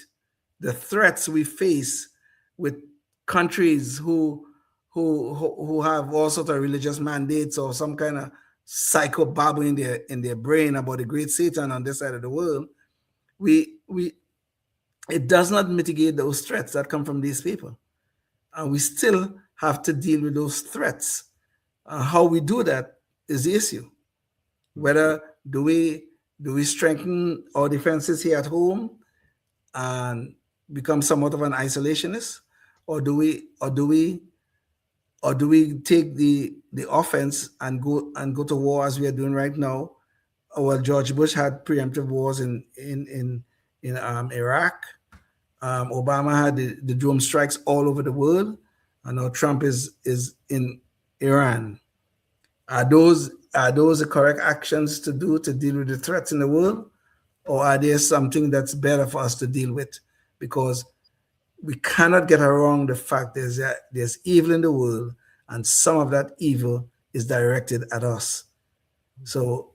S3: the threats we face with countries who have all sorts of religious mandates or some kind of psychobabble in their brain about the great Satan on this side of the world. It does not mitigate those threats that come from these people, and we still have to deal with those threats. How we do that is the issue. Whether do we strengthen our defenses here at home and become somewhat of an isolationist, or do we take the offense and go to war as we are doing right now? Well, George Bush had preemptive wars in Iraq. Obama had the drone strikes all over the world, and now Trump is in Iran. Are those the correct actions to deal with the threats in the world, or are there something that's better for us to deal with? Because we cannot get around the fact there's evil in the world, and some of that evil is directed at us. So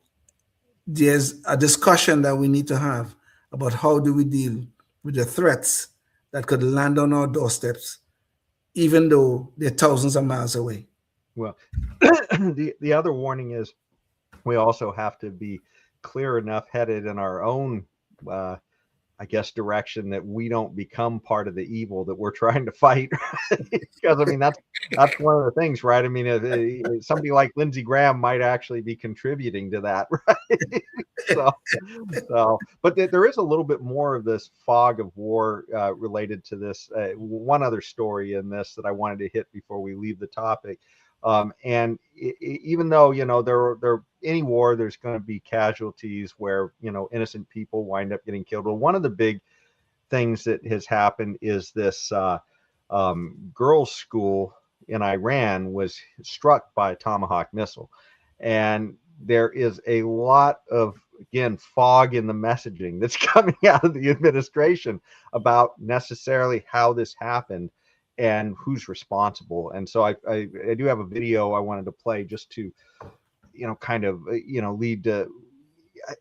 S3: there's a discussion that we need to have about how do we deal with the threats that could land on our doorsteps, even though they're thousands of miles away.
S2: Well, the other warning is we also have to be clear enough headed in our own, I guess, direction that we don't become part of the evil that we're trying to fight. Because I mean, that's one of the things, right? I mean, somebody like Lindsey Graham might actually be contributing to that, right? But there is a little bit more of this fog of war related to this. One other story in this that I wanted to hit before we leave the topic. And even though, there any war, there's going to be casualties where, innocent people wind up getting killed. Well, one of the big things that has happened is this girls' school in Iran was struck by a Tomahawk missile. And there is a lot of, again, fog in the messaging that's coming out of the administration about necessarily how this happened and who's responsible. And so I do have a video I wanted to play just to, kind of, lead to,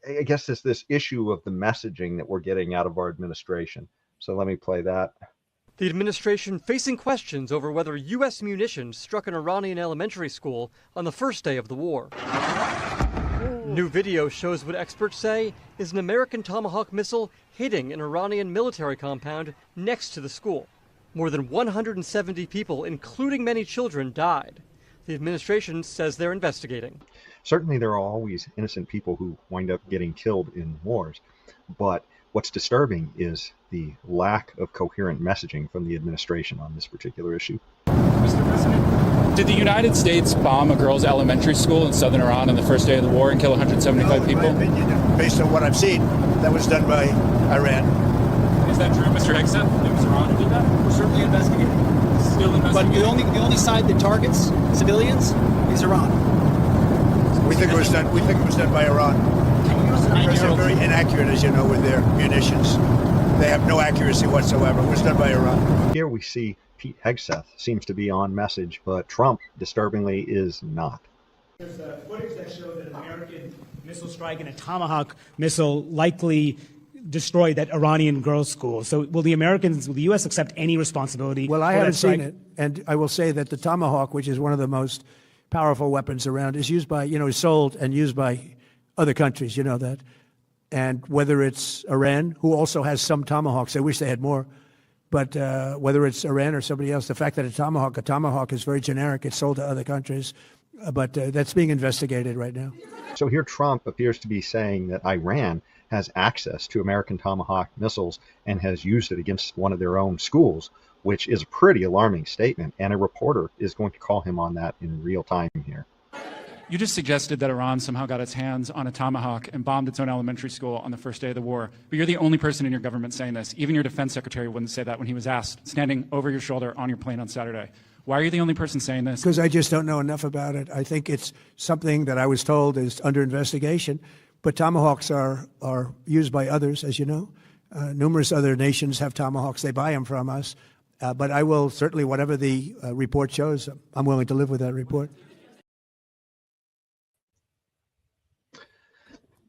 S2: I guess, this issue of the messaging that we're getting out of our administration. So let me play that.
S5: The administration facing questions over whether U.S. munitions struck an Iranian elementary school on the first day of the war. New video shows what experts say is an American Tomahawk missile hitting an Iranian military compound next to the school. More than 170 people, including many children, died. The administration says they're investigating.
S2: Certainly there are always innocent people who wind up getting killed in wars, but what's disturbing is the lack of coherent messaging from the administration on this particular issue.
S6: Mr. President, did the United States bomb a girls' elementary school in southern Iran on the first day of the war and kill 175 people?
S4: In my opinion, based on what I've seen, that was done by Iran.
S6: Is that true, Mr. Hegseth? It was Iran who did that? We're certainly investigating. Still investigating.
S7: But the only side that targets civilians is Iran.
S4: We think it was done. We think it was done by Iran. Because they're very inaccurate, as you know, with their munitions. They have no accuracy whatsoever. It was done by Iran.
S2: Here we see Pete Hegseth seems to be on message, but Trump, disturbingly, is not.
S9: There's footage that shows that an American missile strike and a Tomahawk missile likely destroyed that Iranian girls' school. So will the U.S. accept any responsibility?
S4: Well, I haven't seen it. And I will say that the Tomahawk, which is one of the most powerful weapons around, is used by, is sold and used by other countries, you know that. And whether it's Iran, who also has some Tomahawks, I wish they had more, but whether it's Iran or somebody else, the fact that a Tomahawk is very generic. It's sold to other countries, but that's being investigated right now.
S2: So here Trump appears to be saying that Iran has access to American Tomahawk missiles and has used it against one of their own schools, which is a pretty alarming statement. And a reporter is going to call him on that in real time here.
S6: You just suggested that Iran somehow got its hands on a Tomahawk and bombed its own elementary school on the first day of the war. But you're the only person in your government saying this. Even your defense secretary wouldn't say that when he was asked, standing over your shoulder on your plane on Saturday. Why are you the only person saying this?
S4: Because I just don't know enough about it. I think it's something that I was told is under investigation. But Tomahawks are used by others, as you know. Numerous other nations have Tomahawks. They buy them from us. But I will certainly, whatever the report shows, I'm willing to live with that report.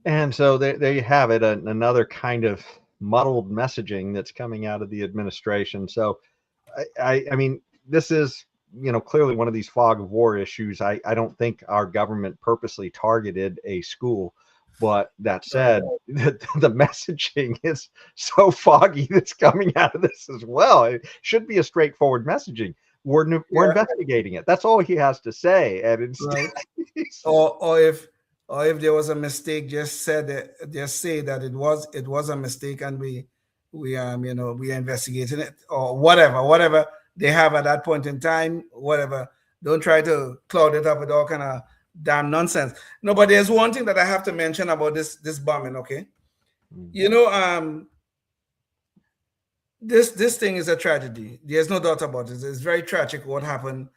S2: And so there you have it, another kind of muddled messaging that's coming out of the administration. So, I mean, this is, clearly one of these fog of war issues. I don't think our government purposely targeted a school. But that said, the messaging is so foggy that's coming out of this as well. It should be a straightforward messaging. We're investigating it. That's all he has to say. And instead,
S3: right. or if there was a mistake, just say that it was a mistake, and we are investigating it, or whatever they have at that point in time. Whatever. Don't try to cloud it up with all kind of damn nonsense. No, but there's one thing that I have to mention about this bombing. Okay, this thing is a tragedy. There's no doubt about it. It's very tragic what happened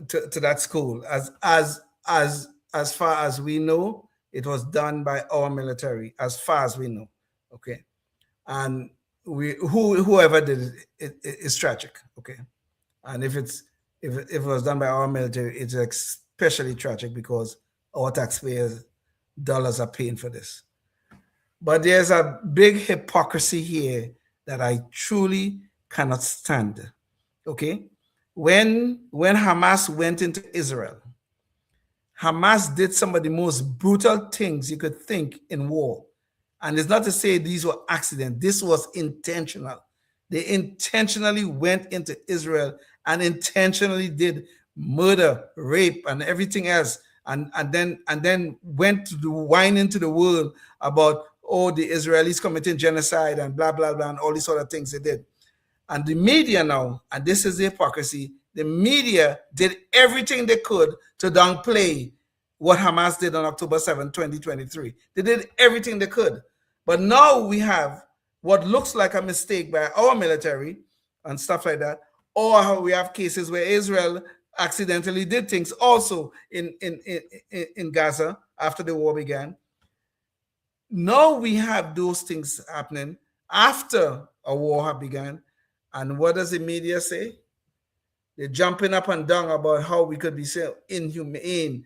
S3: to that school. As far as we know, it was done by our military. As far as we know, okay, and whoever did it's tragic. Okay, and if it was done by our military, it's especially tragic because our taxpayers' dollars are paying for this. But there's a big hypocrisy here that I truly cannot stand. Okay, when Hamas went into Israel, Hamas did some of the most brutal things you could think in war. And it's not to say these were accidents. This was intentional. They intentionally went into Israel and intentionally did murder, rape, and everything else. And then went to whine into the world about, oh, the Israelis committing genocide and blah, blah, blah, and all these sort of things they did. And the media now, and this is the hypocrisy, the media did everything they could to downplay what Hamas did on October 7, 2023. They did everything they could. But now we have what looks like a mistake by our military and stuff like that, or we have cases where Israel accidentally did things also in Gaza after the war began. Now we have those things happening after a war had begun. And what does the media say? They're jumping up and down about how we could be so inhumane.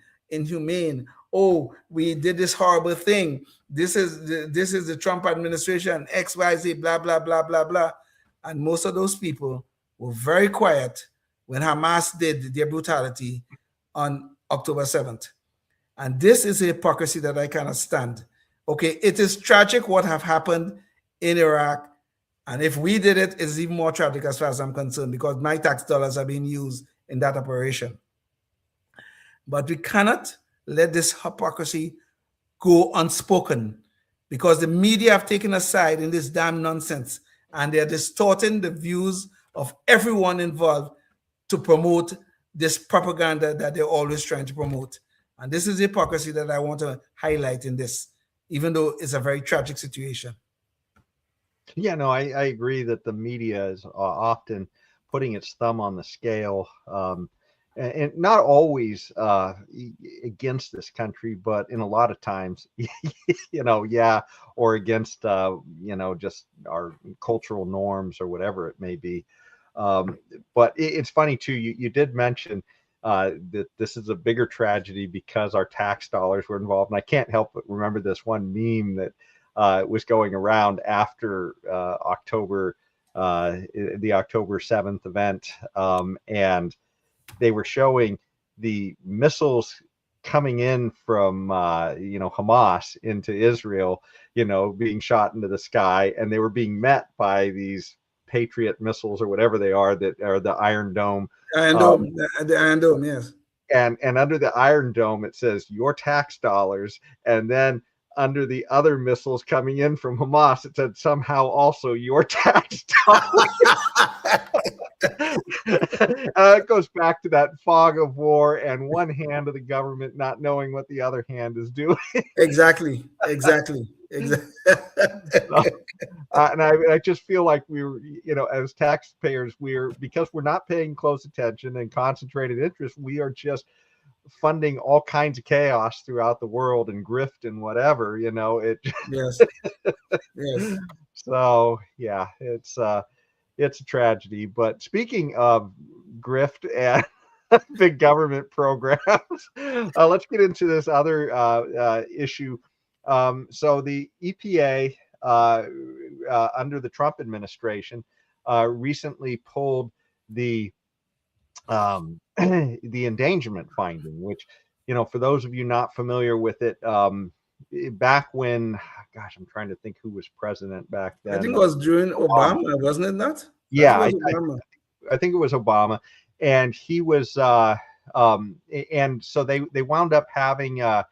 S3: Oh, we did this horrible thing. This is the Trump administration, XYZ, blah, blah, blah, blah, blah. And most of those people were very quiet when Hamas did their brutality on October 7th. And this is a hypocrisy that I cannot stand. Okay, it is tragic what have happened in Iraq. And if we did it, it's even more tragic as far as I'm concerned, because my tax dollars are being used in that operation. But we cannot let this hypocrisy go unspoken, because the media have taken a side in this damn nonsense, and they're distorting the views of everyone involved to promote this propaganda that they're always trying to promote. And this is hypocrisy that I want to highlight in this, even though it's a very tragic situation.
S2: Yeah, no, I agree that the media is often putting its thumb on the scale, and not always against this country, but in a lot of times, or against, just our cultural norms or whatever it may be. But it's funny too, you did mention that this is a bigger tragedy because our tax dollars were involved. And I can't help but remember this one meme that was going around after the October 7th event, and they were showing the missiles coming in from Hamas into Israel, being shot into the sky, and they were being met by these Patriot missiles or whatever they are that are the Iron Dome.
S3: The Iron Dome, yes.
S2: And under the Iron Dome, it says your tax dollars, and then under the other missiles coming in from Hamas, it said somehow also your tax dollars. It goes back to that fog of war and one hand of the government not knowing what the other hand is doing.
S3: Exactly.
S2: And I just feel like we were, as taxpayers, because we're not paying close attention and concentrated interest, we are just funding all kinds of chaos throughout the world and grift and whatever,
S3: Yes. Yes.
S2: So yeah, it's a tragedy. But speaking of grift and big government programs, let's get into this other issue. So the EPA under the Trump administration recently pulled the endangerment finding, which, for those of you not familiar with it, back when, gosh, I'm trying to think who was president back then.
S3: I think it was during Obama, wasn't it not?
S2: Yeah, I think it was Obama, and he was, and so they wound up having the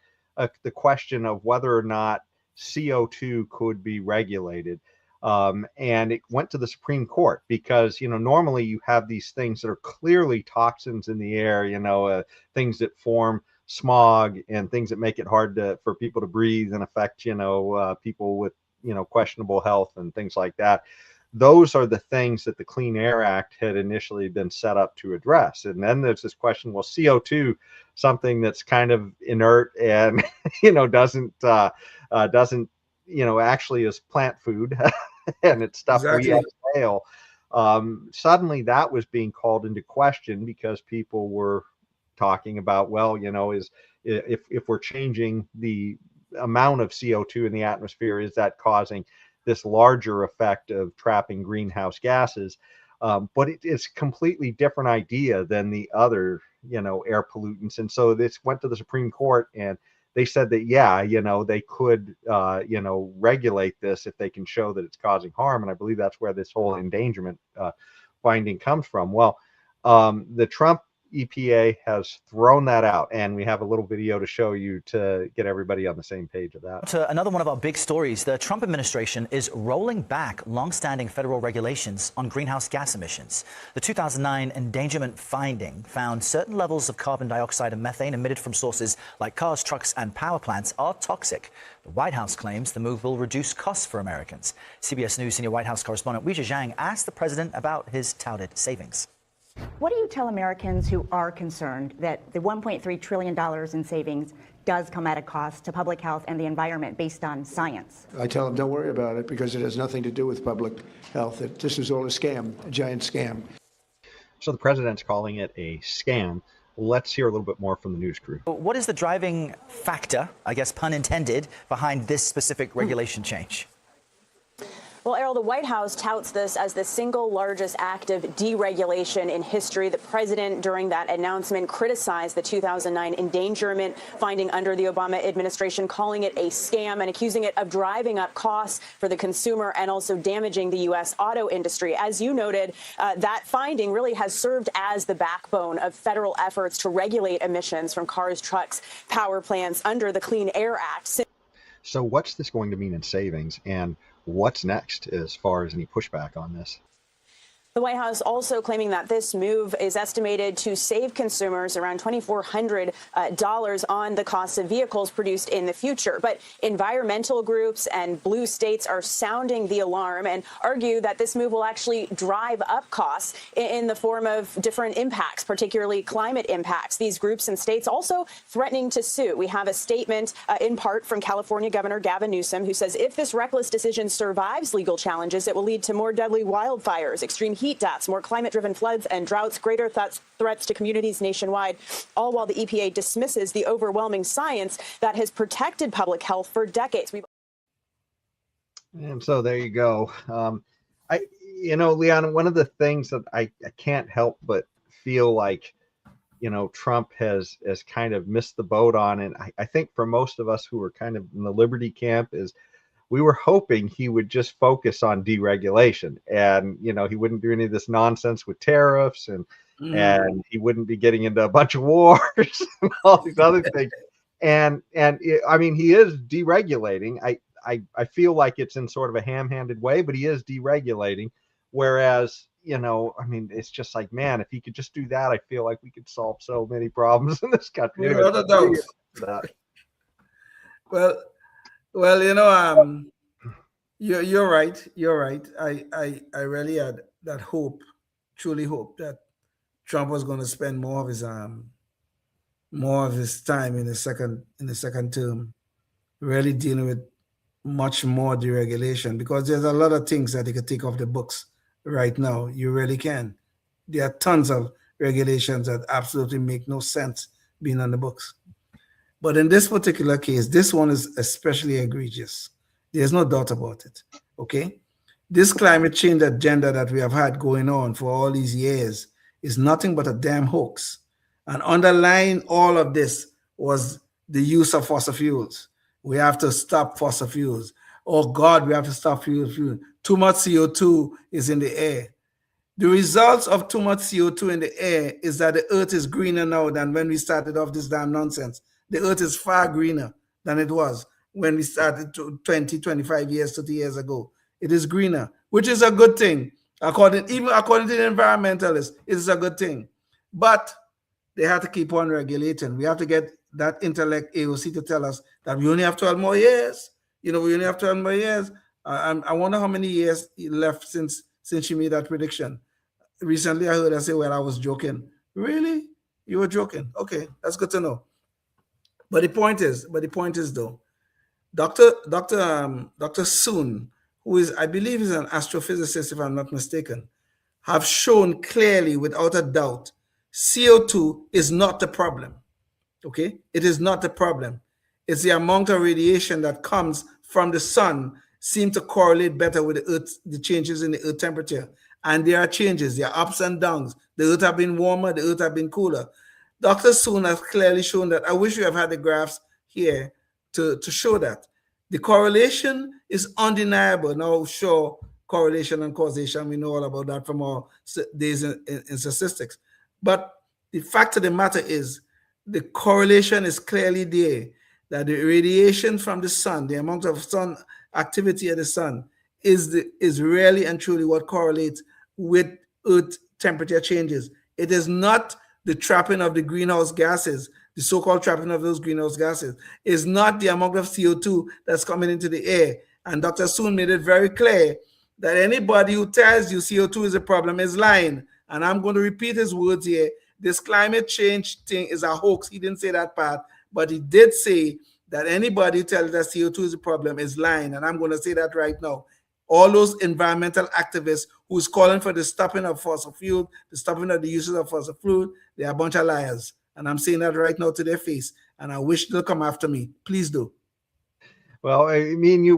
S2: question of whether or not CO2 could be regulated. And it went to the Supreme Court because, normally you have these things that are clearly toxins in the air, things that form smog and things that make it hard for people to breathe and affect, people with, questionable health and things like that. Those are the things that the Clean Air Act had initially been set up to address. And then there's this question, well, CO2, something that's kind of inert and, doesn't, actually is plant food. and it's stuff we
S3: Exactly.
S2: had to fail. Suddenly that was being called into question because people were talking about, well, if we're changing the amount of CO2 in the atmosphere, is that causing this larger effect of trapping greenhouse gases? But it's a completely different idea than the other, air pollutants. And so this went to the Supreme Court, and they said that, yeah, they could, regulate this if they can show that it's causing harm. And I believe that's where this whole endangerment finding comes from. Well, the Trump EPA has thrown that out, and we have a little video to show you to get everybody on the same page of that.
S10: To another one of our big stories, the Trump administration is rolling back long-standing federal regulations on greenhouse gas emissions. The 2009 endangerment finding found certain levels of carbon dioxide and methane emitted from sources like cars, trucks, and power plants are toxic. The White House claims the move will reduce costs for Americans. CBS News senior White House correspondent Weijia Zhang asked the president about his touted savings.
S11: What do you tell Americans who are concerned that the $1.3 trillion in savings does come at a cost to public health and the environment based on science?
S12: I tell them don't worry about it because it has nothing to do with public health. This is all a scam, a giant scam.
S2: So the president's calling it a scam. Let's hear a little bit more from the news crew.
S10: What is the driving factor, I guess pun intended, behind this specific regulation change?
S13: Well, Errol, the White House touts this as the single largest act of deregulation in history. The president, during that announcement, criticized the 2009 endangerment finding under the Obama administration, calling it a scam and accusing it of driving up costs for the consumer and also damaging the U.S. auto industry. As you noted, that finding really has served as the backbone of federal efforts to regulate emissions from cars, trucks, power plants under the Clean Air Act.
S2: So what's this going to mean in savings, and what's next as far as any pushback on this?
S13: The White House also claiming that this move is estimated to save consumers around $2,400 on the cost of vehicles produced in the future. But environmental groups and blue states are sounding the alarm and argue that this move will actually drive up costs in the form of different impacts, particularly climate impacts. These groups and states also threatening to sue. We have a statement in part from California Governor Gavin Newsom, who says if this reckless decision survives legal challenges, it will lead to more deadly wildfires, extreme heat deaths, more climate-driven floods and droughts, greater threats to communities nationwide, all while the EPA dismisses the overwhelming science that has protected public health for decades.
S2: And so there you go. Leon, one of the things that I can't help but feel like, Trump has kind of missed the boat on, and I think for most of us who are kind of in the liberty camp is, we were hoping he would just focus on deregulation, and he wouldn't do any of this nonsense with tariffs, and he wouldn't be getting into a bunch of wars and all these other things. And I mean, he is deregulating. I feel like it's in sort of a ham-handed way, but he is deregulating. Whereas, I mean, it's just like, man, if he could just do that, I feel like we could solve so many problems in this country.
S3: Without a doubt. Well, you're right. You're right. I really had that hope, truly hope that Trump was going to spend more of his time in the second term, really dealing with much more deregulation, because there's a lot of things that he could take off the books right now. You really can. There are tons of regulations that absolutely make no sense being on the books. But in this particular case, this one is especially egregious. There's no doubt about it, okay? This climate change agenda that we have had going on for all these years is nothing but a damn hoax. And underlying all of this was the use of fossil fuels. We have to stop fossil fuels. Oh God, we have to stop fuel. Too much CO2 is in the air. The results of too much CO2 in the air is that the earth is greener now than when we started off this damn nonsense. The earth is far greener than it was when we started 20, 25 years, 30 years ago. It is greener, which is a good thing. Even according to the environmentalists, it is a good thing. But they have to keep on regulating. We have to get that intellect AOC to tell us that we only have 12 more years. We only have 12 more years. I wonder how many years left since she made that prediction. Recently, I heard her say, well, I was joking. Really? You were joking? Okay, that's good to know. But the point is though, Dr. Soon, who is, I believe, is an astrophysicist, if I'm not mistaken, have shown clearly, without a doubt, CO2 is not the problem. Okay, it is not the problem. It's the amount of radiation that comes from the sun seem to correlate better with the Earth, the changes in the Earth temperature. And there are changes, there are ups and downs. The Earth have been warmer, the Earth have been cooler. Dr. Soon has clearly shown that. I wish we have had the graphs here to show that. The correlation is undeniable. Now, sure, correlation and causation, we know all about that from our days in statistics. But the fact of the matter is, the correlation is clearly there, that the radiation from the sun, the amount of sun activity of the sun, is really and truly what correlates with Earth temperature changes. It is not the trapping of the greenhouse gases, the so-called trapping of those greenhouse gases. It's not the amount of CO2 that's coming into the air. And Dr. Soon made it very clear that anybody who tells you CO2 is a problem is lying. And I'm going to repeat his words here. This climate change thing is a hoax. He didn't say that part, but he did say that anybody who tells that CO2 is a problem is lying. And I'm going to say that right now. All those environmental activists who's calling for the stopping of fossil fuel, the stopping of the uses of fossil fuel, they're a bunch of liars. And I'm saying that right now to their face. And I wish they'll come after me. Please do.
S2: Well, me and you,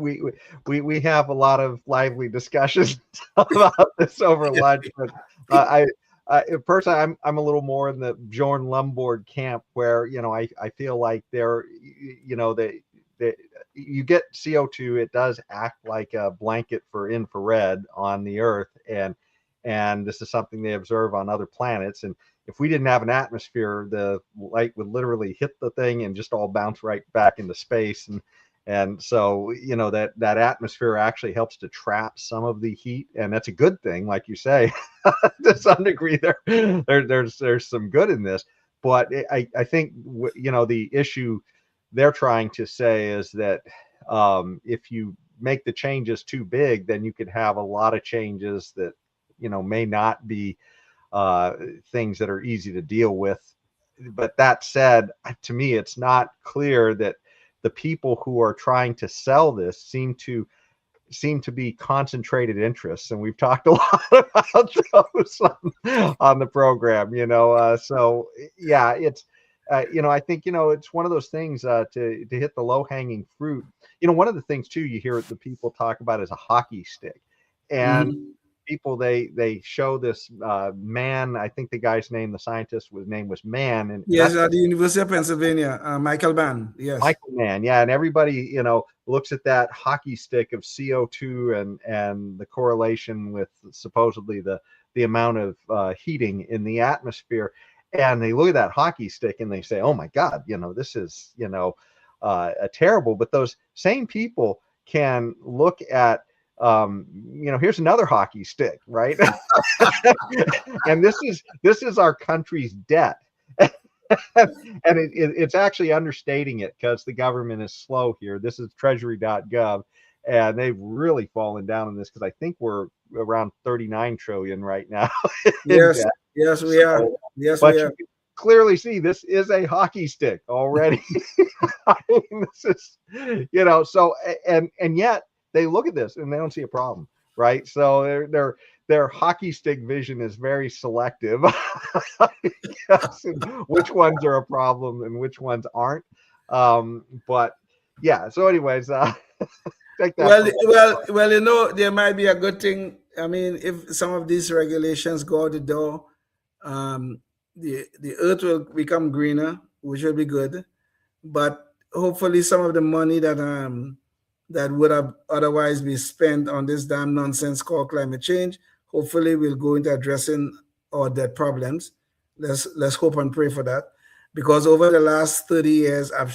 S2: we have a lot of lively discussions about this over lunch. But I personally, I'm a little more in the Bjorn Lomborg camp, where I feel like they're you get CO2, it does act like a blanket for infrared on the Earth, and this is something they observe on other planets. And if we didn't have an atmosphere, the light would literally hit the thing and just all bounce right back into space. And so that atmosphere actually helps to trap some of the heat, and that's a good thing, like you say. To some degree, there's some good in this, but I think the issue they're trying to say is that if you make the changes too big, then you could have a lot of changes that may not be things that are easy to deal with. But that said, to me, it's not clear that the people who are trying to sell this seem to be concentrated interests, and we've talked a lot about those on the program. So yeah, it's I think it's one of those things to hit the low-hanging fruit. One of the things too you hear the people talk about is a hockey stick, and people they show this man. I think the guy's name, the scientist, name was Mann, and
S3: yes, at the University of Pennsylvania, Michael Mann. Yes,
S2: Michael Mann. Yeah, and everybody looks at that hockey stick of CO2 and the correlation with supposedly the amount of heating in the atmosphere, and they look at that hockey stick and they say, "Oh my God, this is terrible." But those same people can look at here's another hockey stick, right? And this is our country's debt. And it's actually understating it, because the government is slow here. This is treasury.gov, and they've really fallen down on this, because I think we're around 39 trillion right now.
S3: Yes, yes, we are. Yes,
S2: but
S3: we are.
S2: You can clearly see this is a hockey stick already. I mean, this is, so, and yet they look at this and they don't see a problem, right? So their hockey stick vision is very selective. Yes, which ones are a problem and which ones aren't. But yeah, so anyways, take that.
S3: Well, there might be a good thing. I mean, if some of these regulations go out the door, the earth will become greener, which will be good. But hopefully some of the money that would have otherwise be spent on this damn nonsense called climate change, hopefully we'll go into addressing our debt problems. Let's hope and pray for that. Because over the last 30 years, I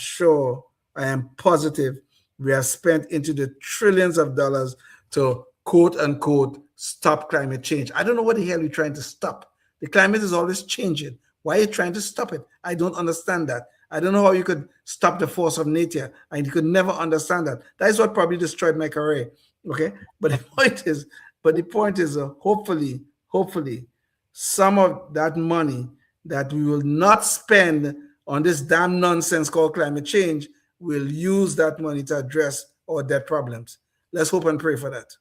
S3: am positive, we have spent into the trillions of dollars to quote unquote stop climate change. I don't know what the hell you're trying to stop. The climate is always changing. Why are you trying to stop it? I don't understand that. I don't know how you could stop the force of nature. I could never understand that. That is what probably destroyed my career. Okay, but the point is, hopefully, some of that money that we will not spend on this damn nonsense called climate change, we'll use that money to address our debt problems. Let's hope and pray for that.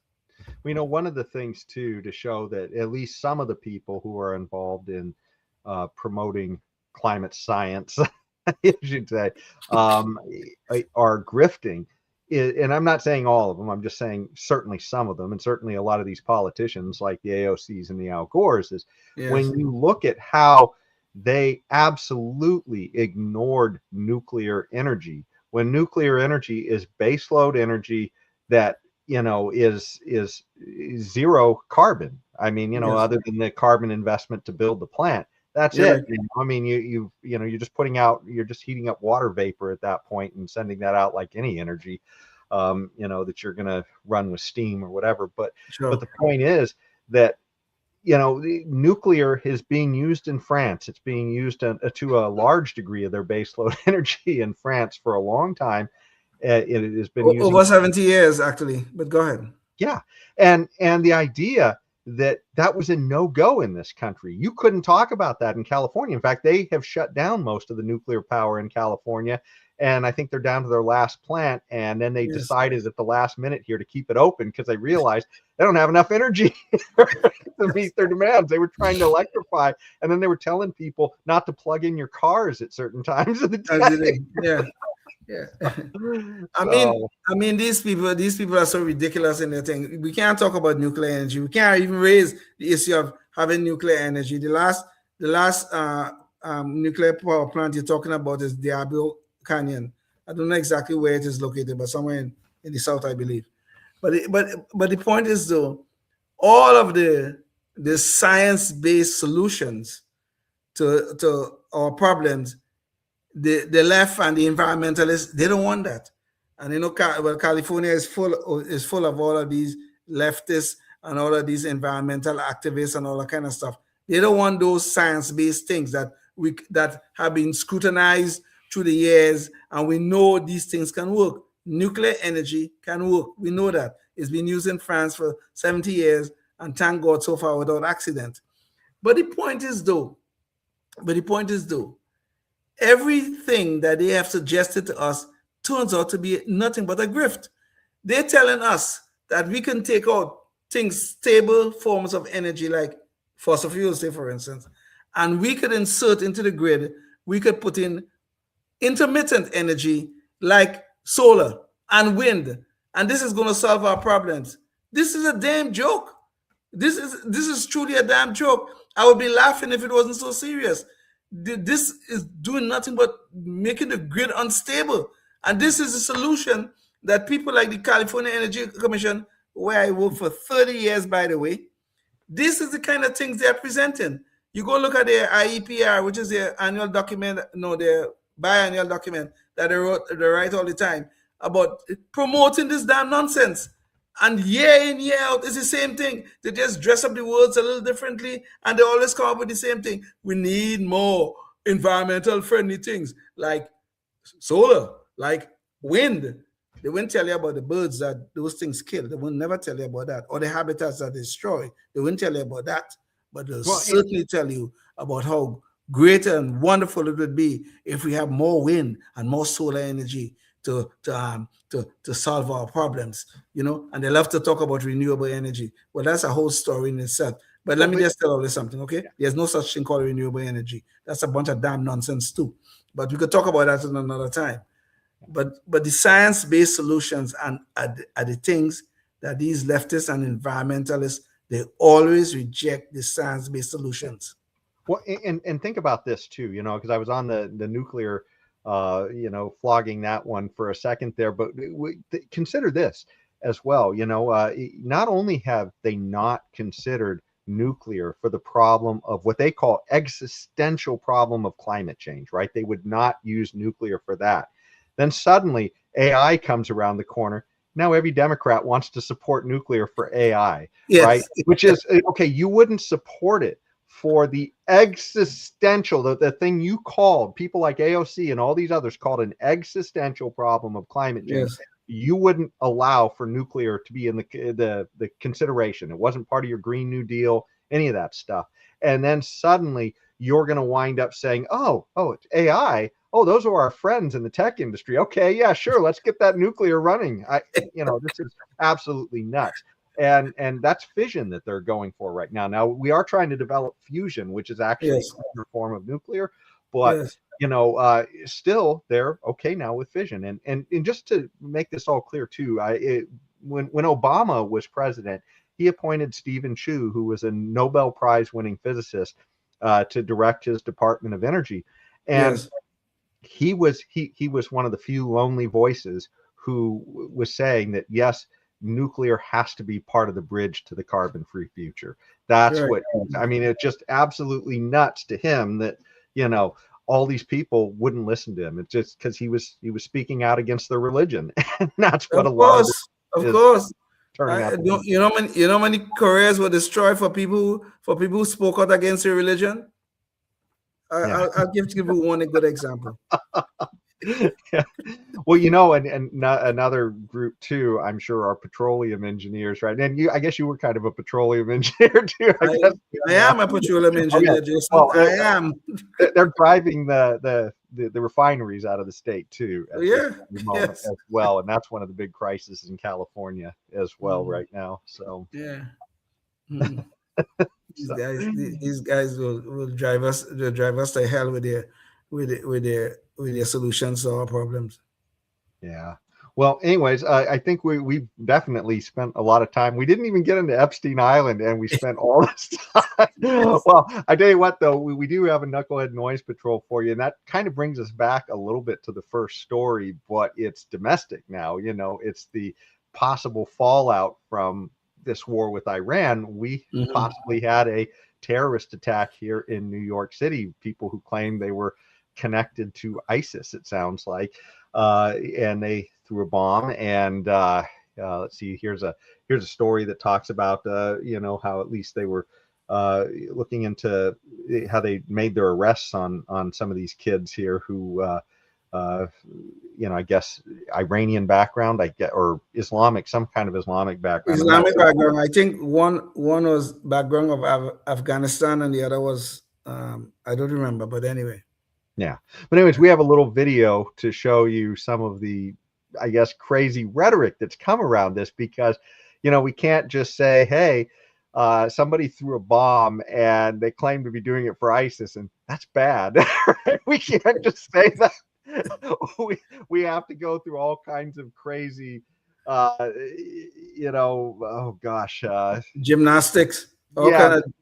S2: We know one of the things too to show that at least some of the people who are involved in promoting climate science, I should say, are grifting. And I'm not saying all of them. I'm just saying certainly some of them, and certainly a lot of these politicians like the AOCs and the Al Gores, is when you look at how they absolutely ignored nuclear energy, when nuclear energy is baseload energy that is zero carbon. I mean, other than the carbon investment to build the plant, that's it. I mean, you're just you're just heating up water vapor at that point and sending that out like any energy, that you're going to run with steam or whatever. But the point is that nuclear is being used in France. It's being used to a large degree of their baseload energy in France for a long time. It has been
S3: over 70 years, actually. But go ahead.
S2: Yeah, and the idea that was a no-go in this country. You couldn't talk about that in California. In fact, they have shut down most of the nuclear power in California, and I think they're down to their last plant. And then they decided at the last minute here to keep it open because they realized they don't have enough energy to meet their demands. They were trying to electrify, and then they were telling people not to plug in your cars at certain times of the day.
S3: Yeah. I mean, these people are so ridiculous in their thing. We can't talk about nuclear energy. We can't even raise the issue of having nuclear energy. The last nuclear power plant you're talking about is Diablo Canyon. I don't know exactly where it is located, but somewhere in the south, I believe. But the point is, though, all of the science-based solutions to our problems, the left and the environmentalists, they don't want that. And California is full of all of these leftists and all of these environmental activists and all that kind of stuff. They don't want those science-based things that have been scrutinized through the years, and we know these things can work. Nuclear energy can work. We know that. It's been used in France for 70 years, and thank God so far without accident. But the point is, though, everything that they have suggested to us turns out to be nothing but a grift. They're telling us that we can take out stable forms of energy like fossil fuels, say for instance, and we could insert into the grid, we could put in intermittent energy like solar and wind, and this is going to solve our problems. This is a damn joke. This is truly a damn joke. I would be laughing if it wasn't so serious. This is doing nothing but making the grid unstable. And this is a solution that people like the California Energy Commission, where I worked for 30 years, by the way, this is the kind of things they're presenting. You go look at their IEPR, which is their annual document, their biannual document that they write all the time about promoting this damn nonsense. And year in, year out, it's the same thing. They just dress up the words a little differently, and they always come up with the same thing. We need more environmental friendly things like solar, like wind. They won't tell you about the birds that those things kill. They will never tell you about that. Or the habitats that destroy. They won't tell you about that. But they'll certainly tell you about how great and wonderful it would be if we have more wind and more solar energy to solve our problems, and they love to talk about renewable energy. Well, that's a whole story in itself. But let me just tell you something, okay? There's no such thing called renewable energy. That's a bunch of damn nonsense too. But we could talk about that in another time. But the science-based solutions are the things that these leftists and environmentalists, they always reject the science-based solutions.
S2: Well, and think about this too, because I was on the nuclear flogging that one for a second there, but consider this as well. Not only have they not considered nuclear for the problem of what they call existential problem of climate change, right? They would not use nuclear for that. Then suddenly AI comes around the corner. Now every Democrat wants to support nuclear for AI, right? Which is, okay, you wouldn't support it for the existential, the thing you called, people like AOC and all these others called an existential problem of climate change. Yes. You wouldn't allow for nuclear to be in the consideration. It wasn't part of your Green New Deal, any of that stuff. And then suddenly you're going to wind up saying, oh, it's AI. Oh, those are our friends in the tech industry. Okay, yeah, sure. Let's get that nuclear running. This is absolutely nuts. and that's fission that they're going for right now. Now we are trying to develop fusion, which is actually a form of nuclear, but still they're okay now with fission. And just to make this all clear too, when Obama was president, he appointed Stephen Chu, who was a Nobel Prize winning physicist, to direct his Department of Energy, and he was one of the few lonely voices who was saying that yes, nuclear has to be part of the bridge to the carbon-free future. That's what I mean. It's just absolutely nuts to him that all these people wouldn't listen to him. It's just because he was speaking out against their religion, and that's what
S3: of course.
S2: Turning out.
S3: You know many careers were destroyed for people who spoke out against their religion. I'll give you one good example.
S2: Well, and another group too, I'm sure, are petroleum engineers, right? And I guess you were kind of a petroleum engineer too.
S3: I am a petroleum engineer, Jason. Well, I am.
S2: They're driving the refineries out of the state too, as well, and that's one of the big crises in California as well right now. So these guys will drive us to hell with their solutions to our problems. Yeah. Well, anyways, I think we've definitely spent a lot of time. We didn't even get into Epstein Island, and we spent all this time. Well, I tell you what, though, we do have a Knucklehead Noise Patrol for you, and that kind of brings us back a little bit to the first story, but it's domestic now. It's the possible fallout from this war with Iran. We possibly had a terrorist attack here in New York City, people who claim they were connected to ISIS, it sounds like, and they threw a bomb. And let's see, here's a story that talks about how at least they were looking into how they made their arrests on some of these kids here who I guess Iranian background, or Islamic, some kind of Islamic background.
S3: Islamic background. I think one was background of Afghanistan, and the other was I don't remember, but anyway.
S2: Yeah. But anyways, we have a little video to show you some of the, I guess, crazy rhetoric that's come around this, because, we can't just say, hey, somebody threw a bomb and they claim to be doing it for ISIS, and that's bad. We can't just say that. We have to go through all kinds of crazy,
S3: gymnastics.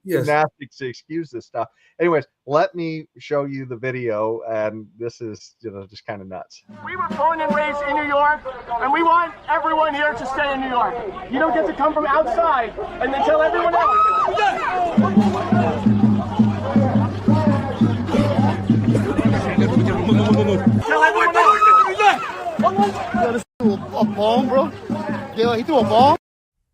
S2: Gymnastics to excuse this stuff. Anyways, let me show you the video, and this is just kind of nuts.
S8: We were born and raised in New York, and we want everyone here to stay in New York. You don't get to come from outside and then tell everyone else. Tell everyone else.
S14: A bomb, bro? Yeah, he threw a bomb.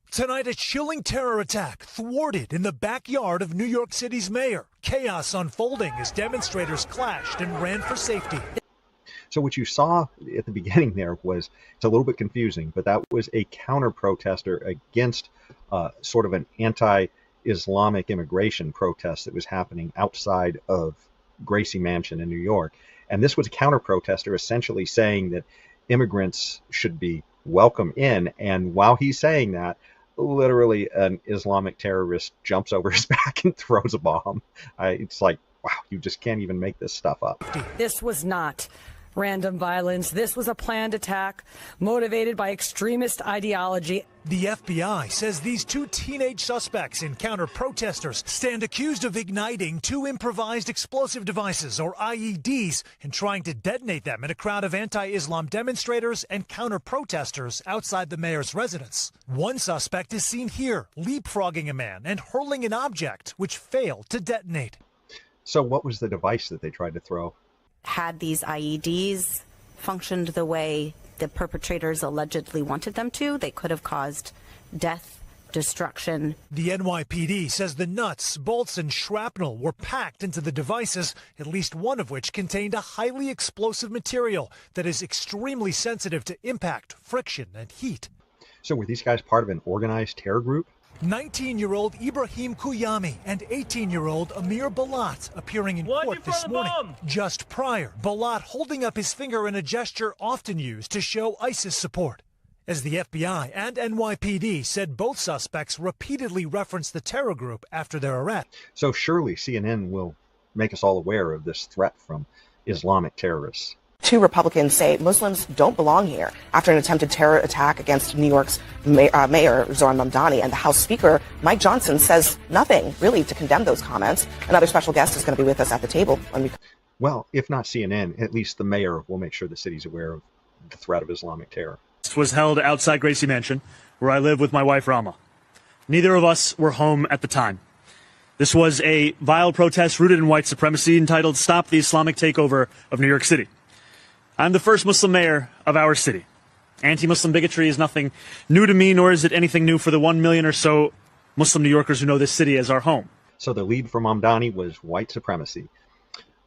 S15: Tonight, a chilling terror attack thwarted in the backyard of New York City's mayor. Chaos unfolding as demonstrators clashed and ran for safety.
S2: So what you saw at the beginning there was, it's a little bit confusing, but that was a counter-protester against sort of an anti-Islamic immigration protest that was happening outside of Gracie Mansion in New York. And this was a counter-protester essentially saying that immigrants should be welcome in. And while he's saying that, literally an Islamic terrorist jumps over his back and throws a bomb. It's like, wow, you just can't even make this stuff up.
S16: This was not random violence. This was a planned attack motivated by extremist ideology.
S15: The FBI says these two teenage suspects, encounter protesters, stand accused of igniting two improvised explosive devices, or IEDs, and trying to detonate them in a crowd of anti-Islam demonstrators and counter-protesters outside the mayor's residence. One suspect is seen here, leapfrogging a man and hurling an object, which failed to detonate.
S2: So what was the device that they tried to throw?
S17: Had these IEDs functioned the way the perpetrators allegedly wanted them to, they could have caused death, destruction.
S15: The NYPD says the nuts, bolts, and shrapnel were packed into the devices, at least one of which contained a highly explosive material that is extremely sensitive to impact, friction, and heat.
S2: So were these guys part of an organized terror group?
S15: 19-year-old Ibrahim Kuyami and 18-year-old Amir Balat appearing in court this morning. Just prior, Balat holding up his finger in a gesture often used to show ISIS support. as the FBI and NYPD said both suspects repeatedly referenced the terror group after their arrest.
S2: So surely CNN will make us all aware of this threat from Islamic terrorists.
S1: Two Republicans say Muslims don't belong here after an attempted terror attack against New York's Mayor Zohran Mamdani, and the House Speaker Mike Johnson says nothing really to condemn those comments. Another special guest is going to be with us at the table when we.
S2: Well, if not CNN, at least the mayor will make sure the city's aware of the threat of Islamic terror.
S18: Was held outside Gracie Mansion, where I live with my wife Rama. Neither of us were home at the time. This was a vile protest rooted in white supremacy entitled "Stop the Islamic Takeover of New York City." I'm the first Muslim mayor of our city. Anti-Muslim bigotry is nothing new to me, nor is it anything new for the 1 million or so Muslim New Yorkers who know this city as our home.
S2: So the lead for Mamdani was white supremacy.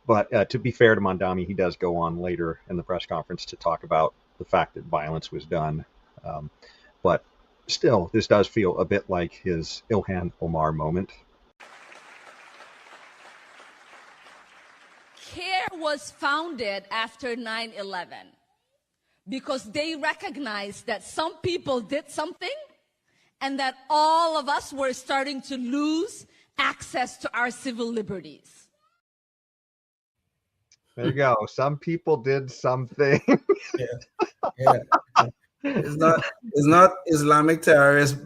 S2: But to be fair to Mamdani, he does go on later in the press conference to talk about the fact that violence was done. But still, this does feel a bit like his Ilhan Omar moment.
S19: CARE was founded after 9/11 because they recognized that some people did something and that all of us were starting to lose access to our civil liberties.
S2: There you go. Some people did something.
S3: Yeah. It's not Islamic terrorists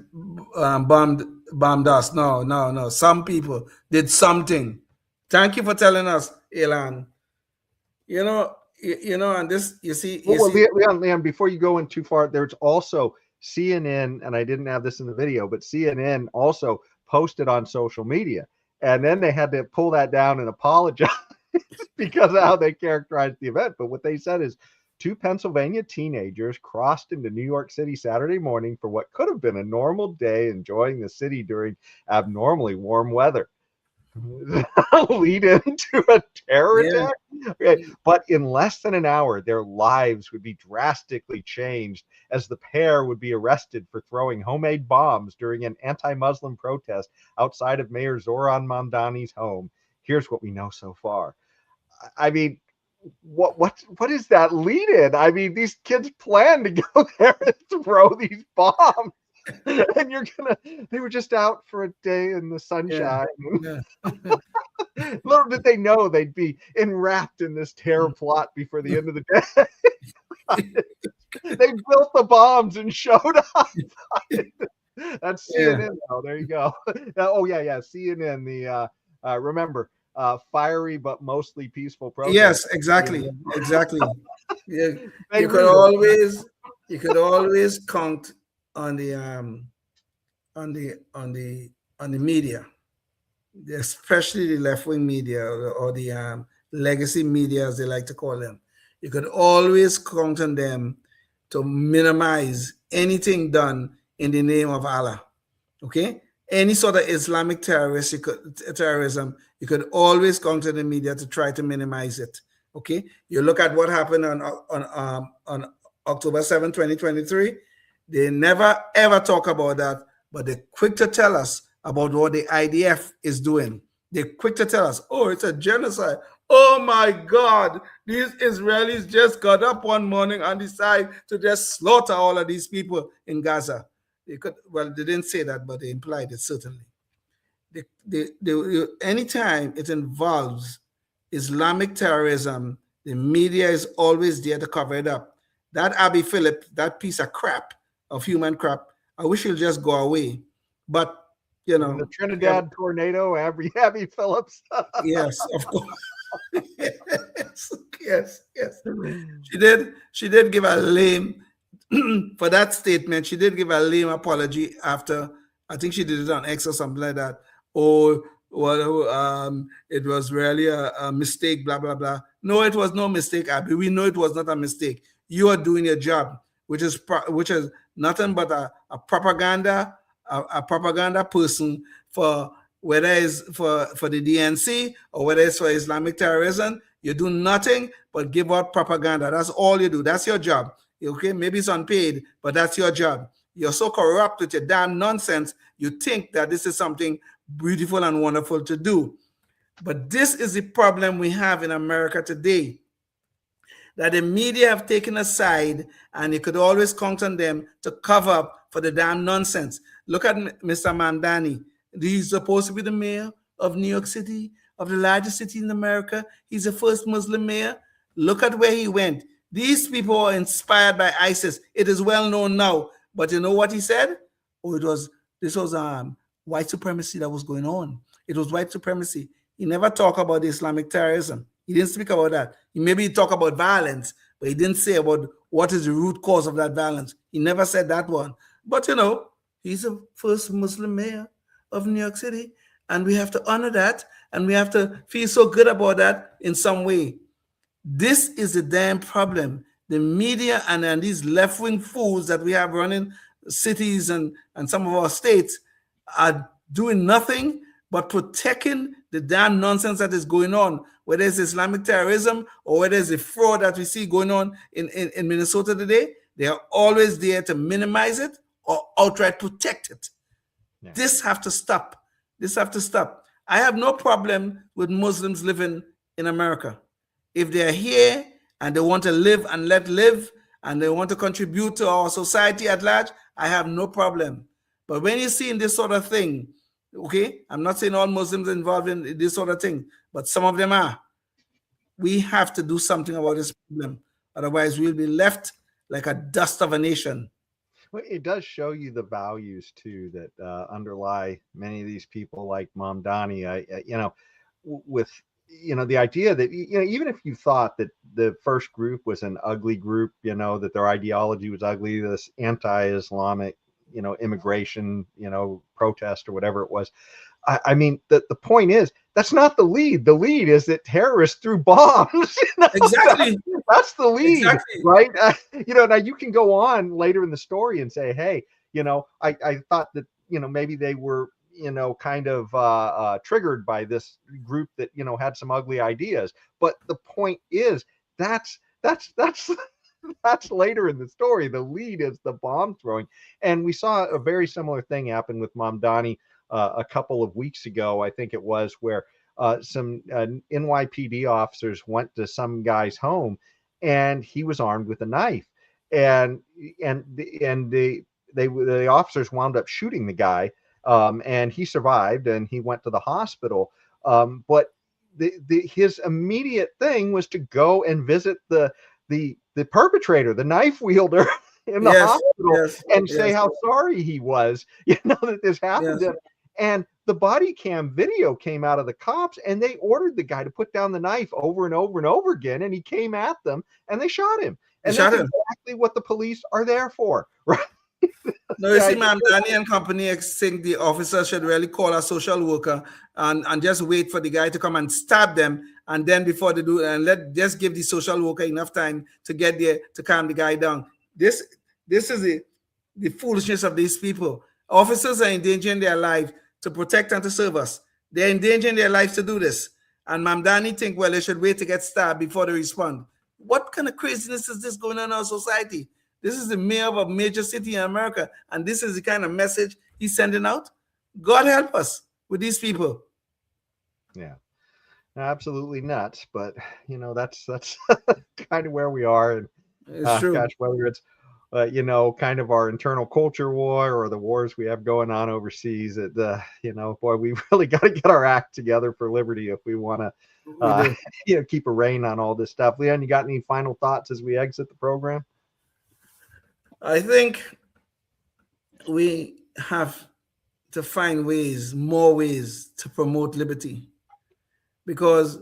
S3: bombed us. No. Some people did something. Thank you for telling us, Ilan. You know, and this, you see.
S2: Leon, before you go in too far, there's also CNN, and I didn't have this in the video, but CNN also posted on social media, and then they had to pull that down and apologize because of how they characterized the event. But what they said is, two Pennsylvania teenagers crossed into New York City Saturday morning for what could have been a normal day, enjoying the city during abnormally warm weather. Lead into a terror attack? Okay. But in less than an hour, their lives would be drastically changed as the pair would be arrested for throwing homemade bombs during an anti-Muslim protest outside of Mayor Zohran Mamdani's home. Here's what we know so far. I mean, what is that lead in? I mean, these kids plan to go there and throw these bombs. And they were just out for a day in the sunshine. Yeah. Little did they know they'd be enwrapped in this terror plot before the end of the day. They built the bombs and showed up. That's CNN. Oh, there you go. CNN. The remember, fiery but mostly peaceful protest.
S3: Yes, exactly. Yeah. You could always count on the media, especially the left-wing media or the legacy media, as they like to call them. You could always count on them to minimize anything done in the name of Allah. Okay, any sort of Islamic terrorism, you could always count on the media to try to minimize it. Okay, you look at what happened on October 7, 2023. They never ever talk about that, but they're quick to tell us about what the IDF is doing. They're quick to tell us, oh, it's a genocide. Oh my God, these Israelis just got up one morning and decided to just slaughter all of these people in Gaza. They didn't say that, but they implied it certainly. Anytime it involves Islamic terrorism, the media is always there to cover it up. That Abby Phillip, that piece of crap, of human crap, I wish he'll just go away. But you know,
S2: the Trinidad tornado, Abby Phillips.
S3: Yes, of course. yes. She did give a lame for that statement. She did give a lame apology after, I think she did it on X or something like that. Oh, well, it was really a mistake, blah blah blah. No, it was no mistake, Abby. We know it was not a mistake. You are doing your job, which is nothing but a propaganda person for whether it's for the DNC or whether it's for Islamic terrorism. You do nothing but give out propaganda. That's all you do. That's your job. Okay, maybe it's unpaid, but that's your job. You're so corrupt with your damn nonsense. You think that this is something beautiful and wonderful to do. But this is the problem we have in America today. that the media have taken aside, and you could always count on them to cover up for the damn nonsense. Look at Mr. Mamdani. He's supposed to be the mayor of New York City, of the largest city in America. He's the first Muslim mayor. Look at where he went. These people are inspired by ISIS. It is well known now. But you know what he said? Oh, this was white supremacy that was going on. It was white supremacy. He never talked about Islamic terrorism. He didn't speak about that. He maybe talked about violence, but he didn't say about what is the root cause of that violence. He never said that one. But you know, he's the first Muslim mayor of New York City, and we have to honor that, and we have to feel so good about that in some way. This is the damn problem. The media and these left-wing fools that we have running cities and some of our states are doing nothing but protecting the damn nonsense that is going on, whether it's Islamic terrorism or whether it's the fraud that we see going on in Minnesota today. They are always there to minimize it or outright protect it. Yeah. This have to stop. This have to stop. I have no problem with Muslims living in America. If they're here and they want to live and let live and they want to contribute to our society at large, I have no problem. But when you see in this sort of thing, okay, I'm not saying all Muslims are involved in this sort of thing, but some of them are. We have to do something about this problem. Otherwise, we'll be left like a dust of a nation.
S2: Well, it does show you the values, too, that underlie many of these people like Mamdani, with the idea that, even if you thought that the first group was an ugly group, that their ideology was ugly, this anti-Islamic, immigration, protest or whatever it was. I mean, the point is, that's not the lead. The lead is that terrorists threw bombs.
S3: Exactly.
S2: That's the lead,
S3: exactly.
S2: Right? Now you can go on later in the story and say, hey, I thought that, maybe they were, kind of triggered by this group that, had some ugly ideas. But the point is, that's later in the story. The lead is the bomb throwing. And we saw a very similar thing happen with Mamdani a couple of weeks ago, I think it was, where some NYPD officers went to some guy's home and he was armed with a knife. And the officers wound up shooting the guy. And he survived and he went to the hospital. But his immediate thing was to go and visit the perpetrator, the knife wielder in the hospital, and say how sorry he was, that this happened to him. And the body cam video came out of the cops and they ordered the guy to put down the knife over and over and over again. And he came at them and they shot him. And that's exactly what the police are there for, right?
S3: No, you see, Mamdani and company think the officer should really call a social worker and just wait for the guy to come and stab them. And then before they do, and just give the social worker enough time to get there to calm the guy down. This is the foolishness of these people. Officers are endangering their life to protect and to serve us. They're endangering their lives to do this. And Mamdani think, well, they should wait to get stabbed before they respond. What kind of craziness is this going on in our society? This is the mayor of a major city in America, and this is the kind of message he's sending out. God help us with these people.
S2: Yeah, absolutely nuts. But that's kind of where we are. And
S3: it's true.
S2: Gosh, whether it's kind of our internal culture war or the wars we have going on overseas, boy, we really got to get our act together for liberty if we want to, keep a rein on all this stuff. Leon, you got any final thoughts as we exit the program?
S3: I think we have to find more ways to promote liberty, because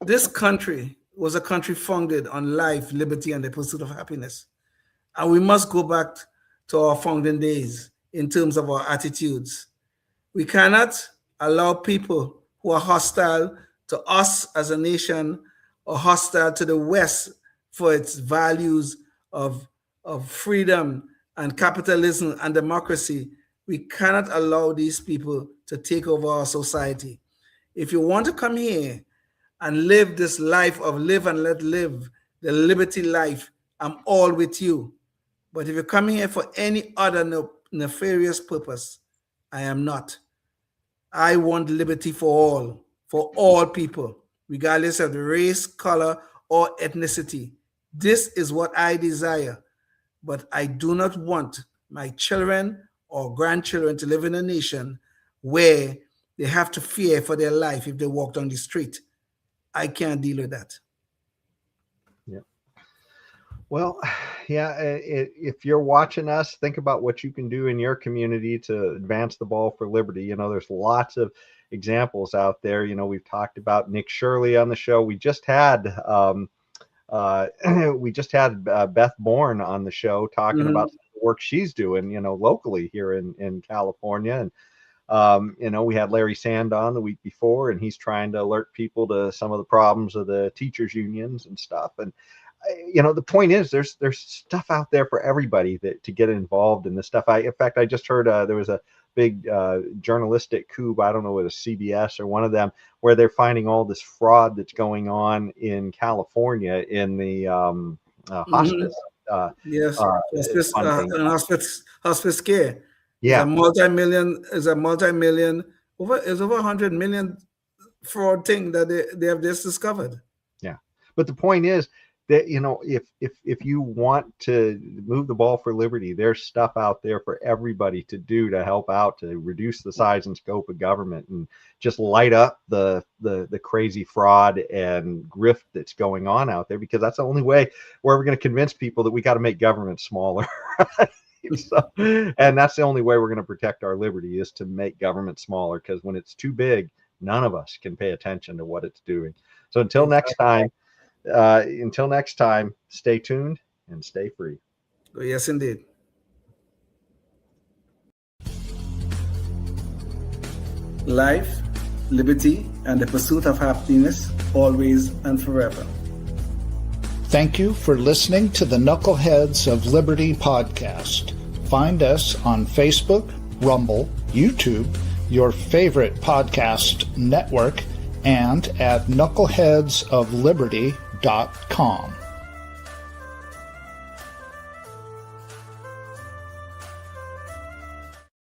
S3: this country was a country founded on life, liberty, and the pursuit of happiness. And we must go back to our founding days in terms of our attitudes. We cannot allow people who are hostile to us as a nation or hostile to the West for its values of freedom and capitalism and democracy. We cannot allow these people to take over our society. If you want to come here and live this life of live and let live, the liberty life, I'm all with you. But if you come here for any other nefarious purpose, I am not. I want liberty for all people, regardless of the race, color, or ethnicity. This is what I desire, but I do not want my children or grandchildren to live in a nation where they have to fear for their life if they walk down the street. I can't deal with that.
S2: Yeah. Well, yeah, if you're watching us, think about what you can do in your community to advance the ball for liberty. You know, there's lots of examples out there. You know, we've talked about Nick Shirley on the show. We just had Beth Bourne on the show talking about the work she's doing, you know, locally here in California. And you know, we had Larry Sand on the week before, and he's trying to alert people to some of the problems of the teachers unions and stuff. And you know, the point is there's stuff out there for everybody to get involved in this stuff. In fact, I just heard there was a big journalistic coup, I don't know whether it's CBS or one of them, where they're finding all this fraud that's going on in California in the hospice.
S3: Hospice care.
S2: Yeah,
S3: Is a multi-million over 100 million fraud thing that they have just discovered.
S2: Yeah, but the point is that, you know, if you want to move the ball for liberty, there's stuff out there for everybody to do to help out, to reduce the size and scope of government and just light up the crazy fraud and grift that's going on out there, because that's the only way we're going to convince people that we got to make government smaller. So, and that's the only way we're going to protect our liberty, is to make government smaller, because when it's too big, none of us can pay attention to what it's doing. So until next time, stay tuned and stay free.
S3: Yes, indeed. Life, liberty, and the pursuit of happiness, always and forever.
S20: Thank you for listening to the Knuckleheads of Liberty podcast. Find us on Facebook, Rumble, YouTube, your favorite podcast network, and at knuckleheadsofliberty.com.